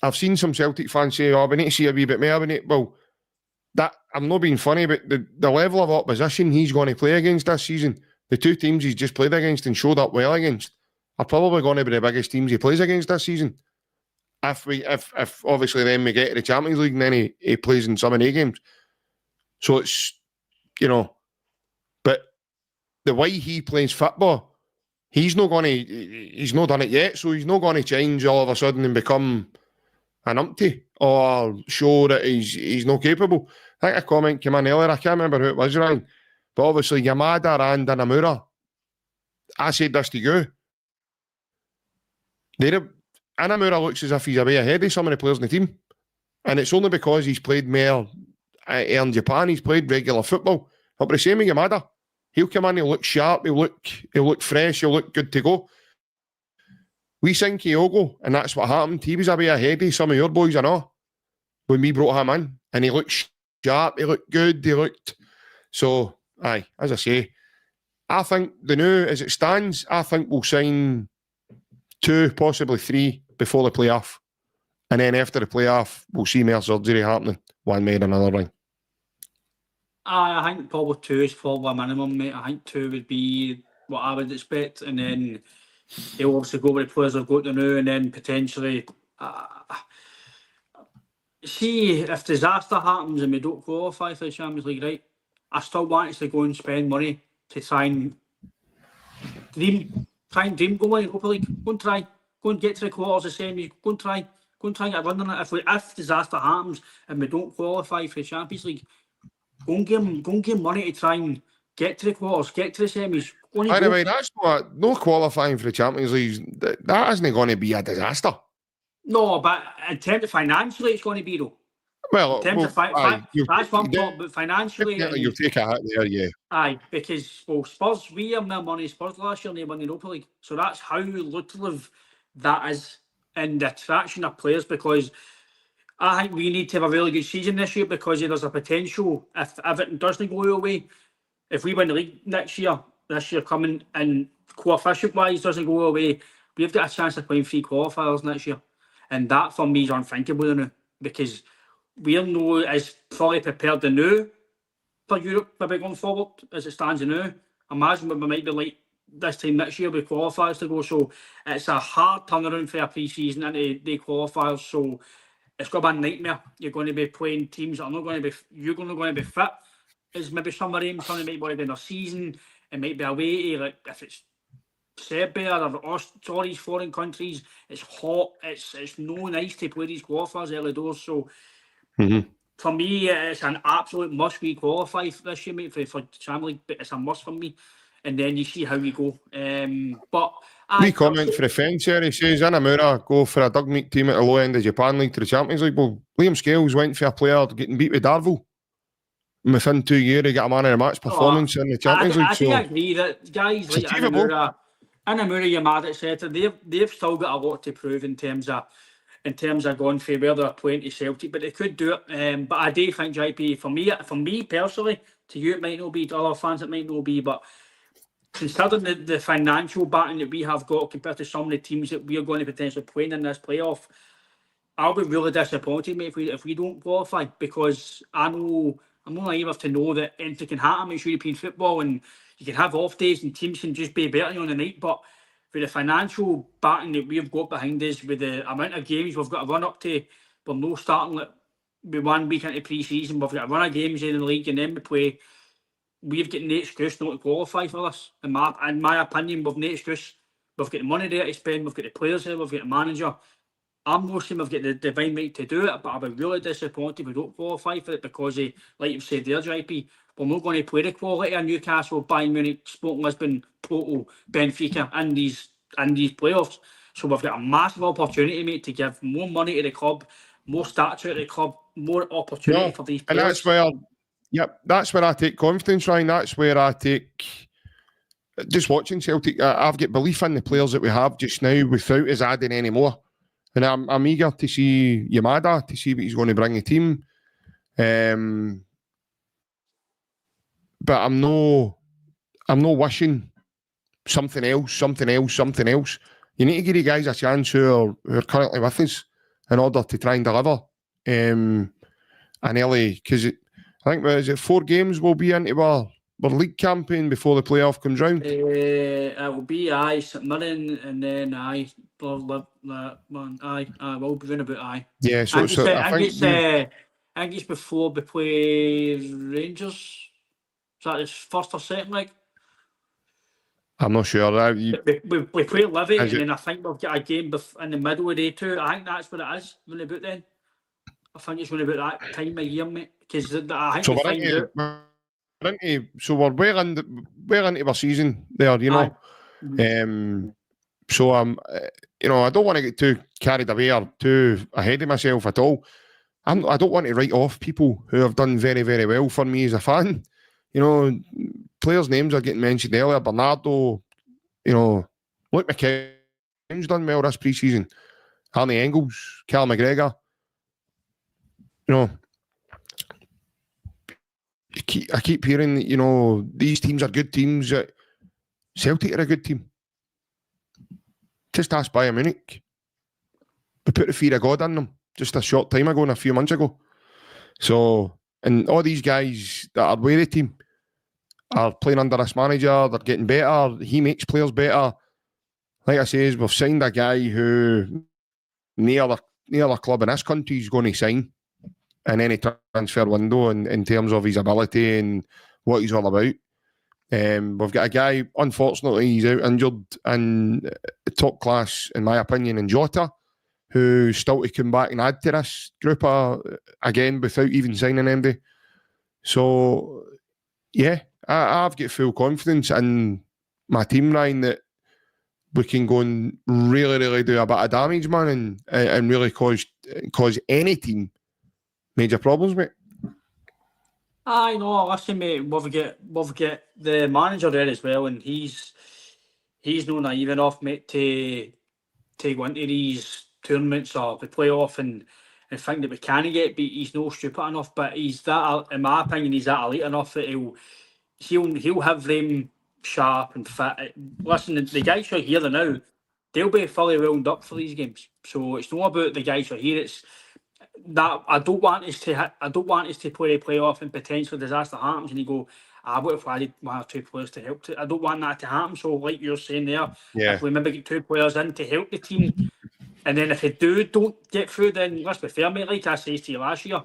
I've seen some Celtic fans say, we need to see a wee bit more. Well, that, I'm not being funny, but the level of opposition he's going to play against this season, the 2 teams he's just played against and showed up well against, are probably going to be the biggest teams he plays against this season. If obviously then we get to the Champions League and then he plays in some of the games. So it's, you know, but the way he plays football, he's not done it yet, so he's not going to change all of a sudden and become an umpty or show that he's not capable. I think a comment came in earlier, I can't remember who it was, Ryan, but obviously Yamada and Inamura, I said this to you. Inamura looks as if he's away ahead of some of the players in the team. And it's only because he's played more in Japan, he's played regular football. But the same with Yamada. He'll come in, he'll look sharp, he'll look fresh, he'll look good to go. We signed Kyogo, and that's what happened. He was away ahead of some of your boys, I know, when we brought him in. And he looked sharp, he looked good, he looked... So, aye, as I say, I think the new, as it stands, I think we'll sign 2, possibly 3 before the playoff. And then after the playoff, we'll see more surgery happening, one way or another, right? I think probably 2 is probably a minimum, mate. I think 2 would be what I would expect. And then they'll obviously go with the players they've got to know, and then potentially... see, if disaster happens and we don't qualify for the Champions League, right, I still want us to go and spend money to try and dream go in Europa League. Go and try. Go and get to the quarters, the semis. Go and try and get a run on it. If disaster happens and we don't qualify for the Champions League, go and give money to try and get to the quarters, get to the semis. By the way, that's what, no qualifying for the Champions League, that isn't going to be a disaster. No, but in terms of financially, it's going to be though. Well, in terms of that's one part, but financially, you'll take a hit there, yeah. Aye, because Spurs, we have no money. Spurs last year, they won the Europa League, so that's how lucrative that is in the attraction of players. Because I think we need to have a really good season this year, because there's a potential if everything doesn't go your way. If we win the league this year coming, and coefficient wise doesn't go our way, we've got a chance of playing 3 qualifiers next year, and that for me is unthinkable now, because we're not as fully prepared now for Europe maybe going forward as it stands now. Imagine what we might be like this time next year with qualifiers to go. So it's a hard turnaround for a pre-season into the qualifiers. So it's going to be a nightmare. You're going to be playing teams that are not going to be, you're not going to be fit. As maybe some of them, some might want to be in their season. It might be away to, like, if it's Serbia or all these foreign countries, it's hot. It's no nice to play these qualifiers early doors. So for me, it's an absolute must. We qualify for this year, mate, for Champions League. But it's a must for me. And then you see how we go. But we comment for the fence here. He says, Inamura go for a dug meat team at the low end of Japan League to the Champions League. Well, Liam Scales went for a player getting beat with Darvel. And within 2 years, he got a man of the match performance in the Champions League. I think I agree that guys like Inamura, Yamada, etc., they've still got a lot to prove in terms of going for where they're playing to Celtic, but they could do it. But I do think, JP, for me personally, to you it might not be, to other fans it might not be, but considering the financial backing that we have got compared to some of the teams that we are going to potentially play in this playoff, I'll be really disappointed, mate, if we don't qualify, because I'm not naive enough to know that anything can happen in European football, and you can have off days and teams can just be better on the night. But with the financial backing that we've got behind us, with the amount of games we've got to run up to, we're no starting like with 1 week into pre-season, we've got to run of games in the league and then we play. We've got no excuse not to qualify for this. In my opinion, we've no excuse. We've got the money there to spend, we've got the players there, we've got the manager. I'm not saying we've got the divine right to do it, but I'll be really disappointed if we don't qualify for it, because like you've said there, JP, we're not going to play the quality of Newcastle, Bayern Munich, Sporting Lisbon, Porto, Benfica and these playoffs. So we've got a massive opportunity, mate, to give more money to the club, more stature to the club, more opportunity for these players. And that's where I take confidence, Ryan. That's where I take, just watching Celtic, I've got belief in the players that we have just now without us adding any more. And I'm eager to see Yamada, to see what he's going to bring the team. But I'm no wishing something else. You need to give the guys a chance who are currently with us in order to try and deliver. And early, because I think, is it 4 games we'll be into our league campaign before the playoff comes round? It will be St Mirren, and then we'll be doing about Yeah, so I think it's before we play Rangers. Is that his first or second leg? I'm not sure. We play Livy, and then I think we've got a game in the middle of day 2. I think that's what it is. When about then. I think it's going about that time of year, mate. Because I think So we find out. we're well into our season there, you know. So I'm, you know, I don't want to get too carried away or too ahead of myself at all. I don't want to write off people who have done very, very well for me as a fan. You know, players' names are getting mentioned earlier. Bernardo, you know, Luke McKeown's done well this pre-season. Arnie Engels, Cal McGregor. You know, I keep hearing that, you know, these teams are good teams. Celtic are a good team. Just ask Bayern Munich. We put the fear of God in them just a short time ago and a few months ago. So, and all these guys that are with the team are playing under this manager, they're getting better, he makes players better. Like I say, we've signed a guy who near the club in this country is going to sign in any transfer window in terms of his ability and what he's all about. We've got a guy, unfortunately, he's out injured in top class, in my opinion, in Jota, who's still to come back and add to this group again without even signing anybody. So, yeah, I've got full confidence in my team, Ryan, that we can go and really, really do a bit of damage, man, and really cause any team major problems, mate. I know. Listen, mate, we've got the manager there as well, and he's no naive enough, mate, to go into these tournaments or the playoff and think that we can get beat. He's no stupid enough, but he's that, in my opinion, he's that elite enough that he'll have them sharp and fit. Listen, the guys who are here now, they'll be fully wound up for these games. So it's not about the guys who are here. It's that I don't want us to play a playoff and potentially disaster happens and you go, what if I had one or two players to help? I don't want that to happen. So like you're saying there, if we maybe get two players in to help the team, and then if they don't get through, then let's be fair, mate. Like I said to you last year,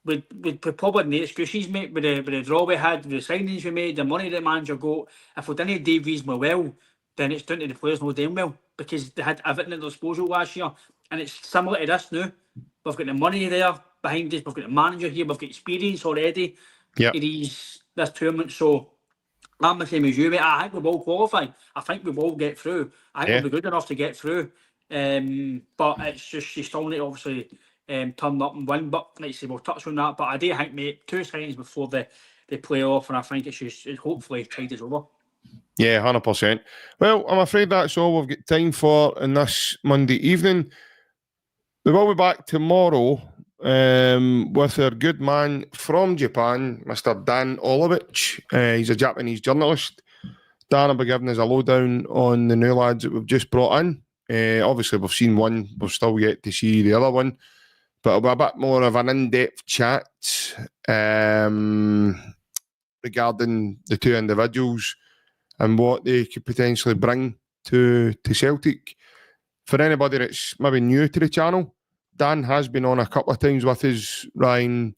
we'd probably no excuses, mate, with the draw we had, the signings we made, the money the manager got. If we didn't do reasonably well, then it's down to the players not doing well because they had everything at their disposal last year. And it's similar to this now. We've got the money there behind us. We've got the manager here. We've got experience already. Yeah. This tournament. So I'm the same as you, mate. I think we will qualify. I think we will get through. I think we'll be good enough to get through. But it's just you still need to obviously turn up and win. But like I say, we'll touch on that. But I do think, mate, 2 signings before the play off, and I think it's hopefully tide is over. Yeah, 100%. Well, I'm afraid that's all we've got time for in this Monday evening. We will be back tomorrow with our good man from Japan, Mr. Dan Olovich. He's a Japanese journalist. Dan will be giving us a lowdown on the new lads that we've just brought in. Obviously, we've seen one. We've still yet to see the other one. But it'll be a bit more of an in-depth chat regarding the two individuals and what they could potentially bring to Celtic. For anybody that's maybe new to the channel, Dan has been on a couple of times with us, Ryan,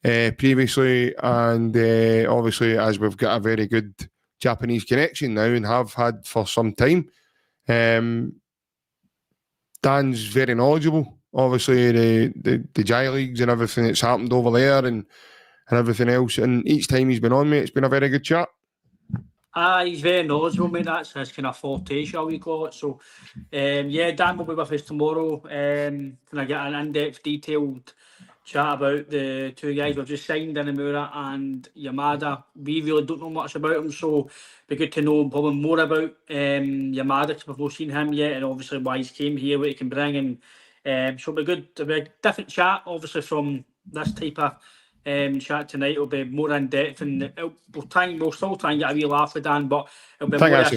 previously, and obviously, as we've got a very good Japanese connection now and have had for some time, Dan's very knowledgeable. Obviously, the J Leagues and everything that's happened over there and everything else. And each time he's been on, mate, it's been a very good chat. He's very knowledgeable, mate. That's his kind of forte, shall we call it. So, Dan will be with us tomorrow. Can I get an in-depth, detailed chat about the two guys we've just signed, Inamura and Yamada. We really don't know much about them, so it'd be good to know probably more about Yamada because we've not seen him yet, and obviously why he's came here, what he can bring, and so it'll be good. It'll be a different chat, obviously, from this type of chat tonight. It'll be more in depth, and we'll still try and get a wee laugh with Dan. But it'll be I think that's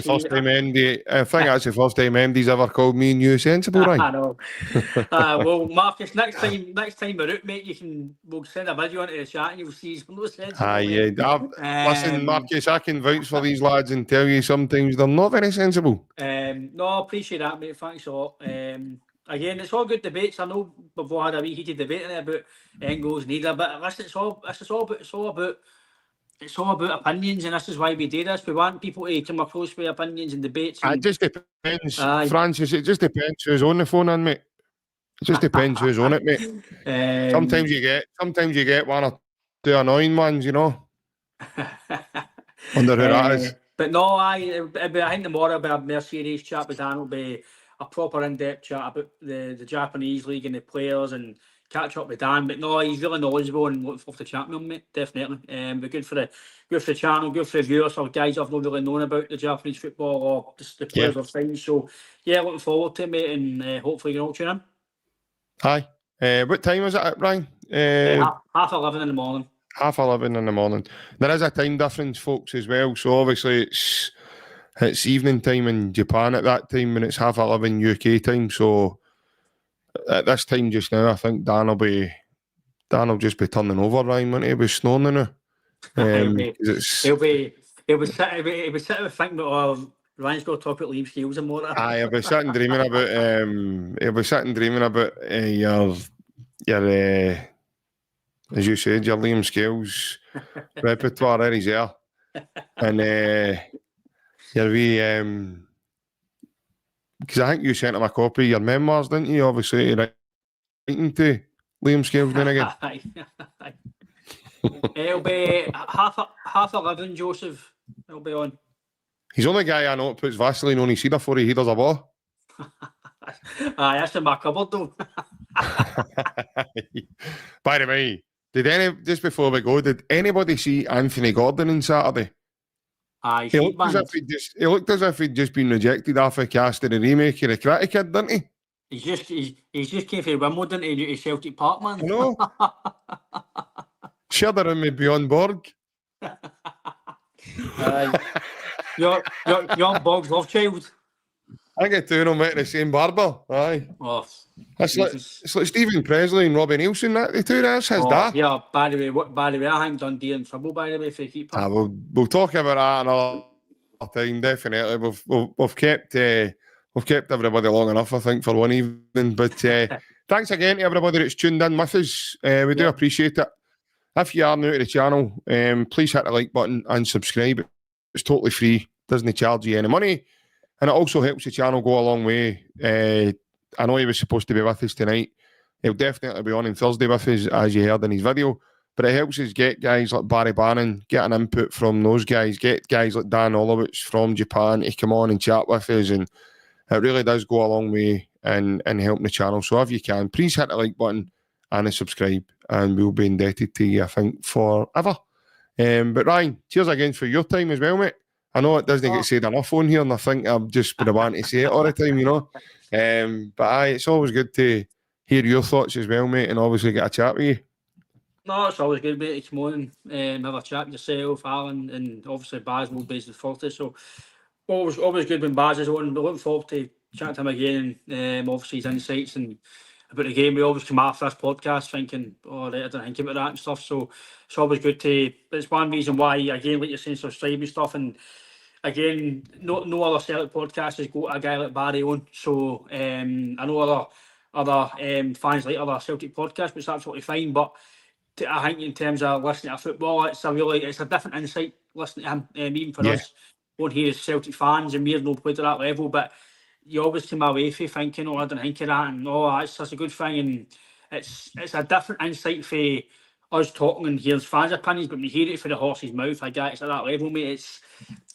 the first time MD's ever called me and you sensible, right? I know. Well, Marcus, next time we're out, mate, we'll send a video into the chat and you'll see he's no sensible. Listen, Marcus, I can vouch for these lads and tell you sometimes they're not very sensible. No, I appreciate that, mate. Thanks a lot. Again, it's all good debates. I know we've all had a wee heated debate in it about Engels, Neither, but listen, it's all about opinions, and this is why we do this. We want people to come across with opinions and debates. It just depends, Francis. It just depends who's on the phone, in, mate. It just depends who's on it, mate. Sometimes you get one or two annoying ones, you know. Wonder who that is. But no, I think tomorrow will be a more serious chat with Dan. It'll be a proper in-depth chat about the Japanese league and the players and catch up with Dan. But no, he's really knowledgeable and looking forward to chatting with him, mate. Definitely. But good for the channel, good for the viewers or guys I've not really known about the Japanese football or just the players I've seen. So yeah, looking forward to it, mate, and hopefully you can all tune in. Hi. What time is it at, Ryan? 11:30 in the morning. 11:30 in the morning. There is a time difference, folks, as well. So obviously it's evening time in Japan at that time, and it's 11:30 UK time. So at this time just now, I think Dan will just be turning over, Ryan, won't he? He'll be snoring now. He'll be sitting thinking about Ryan's got to talk about Liam Scales and more. Aye, he'll be sitting dreaming about your as you said, your Liam Scales repertoire there is there. And your wee because I think you sent him a copy of your memoirs, didn't you? Obviously writing to Liam Scales then again. It'll be half 11, Joseph. It'll be on. He's the only guy I know that puts Vaseline on his heater before he hears a ball. Aye, that's in my cupboard though. By the way, just before we go, did anybody see Anthony Gordon on Saturday? Aye, he looked as if he'd just been rejected after casting the remake of the Karate Kid, didn't he? He's just came from Wimbledon to Celtic Park, man. I know. Shared her in with Beyond Borg. You're Bog's love child. I get two of them at the same barber. Aye. Oh, it's like Stephen Presley and Robbie Nielsen. That the two. That's his dad. Yeah. By the way, I think Dundee in trouble. By the way, if they keep. We'll talk about that another time. Definitely. We've kept everybody long enough, I think, for one evening. But thanks again to everybody that's tuned in with us. We do appreciate it. If you are new to the channel, please hit the like button and subscribe. It's totally free. Doesn't charge you any money. And it also helps the channel go a long way. I know he was supposed to be with us tonight. He'll definitely be on Thursday with us, as you heard in his video. But it helps us get guys like Barry Bannon, get an input from those guys, get guys like Dan Olowitz from Japan to come on and chat with us. And it really does go a long way in helping the channel. So if you can, please hit the like button and subscribe. And we'll be indebted to you, I think, forever. But Ryan, cheers again for your time as well, mate. I know it doesn't get said enough on here, and I think I've just been wanting to say it all the time, you know. But aye, it's always good to hear your thoughts as well, mate, and obviously get a chat with you. No, it's always good, mate, to come on and have a chat with yourself, Alan, and obviously Baz will be the 40. So always good when Baz is on. But looking forward to chatting to him again, and obviously his insights and about the game. We always come after this podcast thinking, I didn't think about that and stuff. So it's always good to. It's one reason why, again, like you're saying, subscribe and stuff. And again, no other Celtic podcasters go to a guy like Barry on. So I know other fans like other Celtic podcasts, which is absolutely fine. But I think in terms of listening to football, it's a different insight listening to him. Even for us, on here as Celtic fans, and we're not played at that level, but you always come away from thinking, I didn't think of that, and that's such a good thing. And it's a different insight for us talking and hearing fans' opinions, but when you hear it from the horse's mouth, I guess at that level, mate,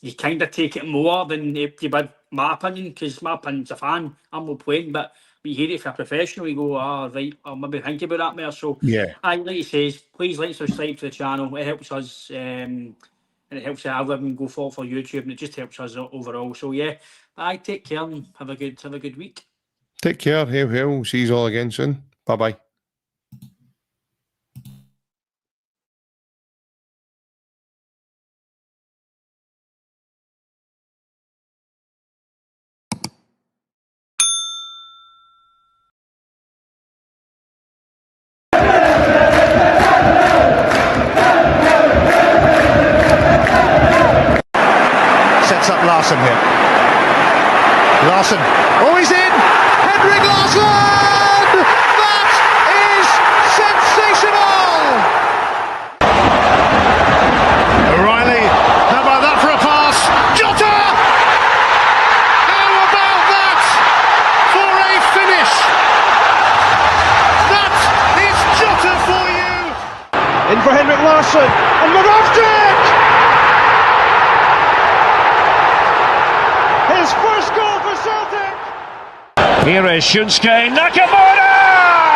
you kind of take it more than you would my opinion, because my opinion's a fan, I'm not playing, but when you hear it from a professional, you go, right, I'll maybe think about that more. So, like he says, please like, subscribe to the channel. It helps us, and it helps the algorithm go forward for YouTube, and it just helps us overall. So, take care and have a good week. Take care. Hail. See you all again soon. Bye-bye. Sets up Larson here. Larson. Oh, he's in! Henrik Larsson! That In for Henrik Larsson, and Moravcik! His first goal for Celtic! Here is Shunsuke Nakamura!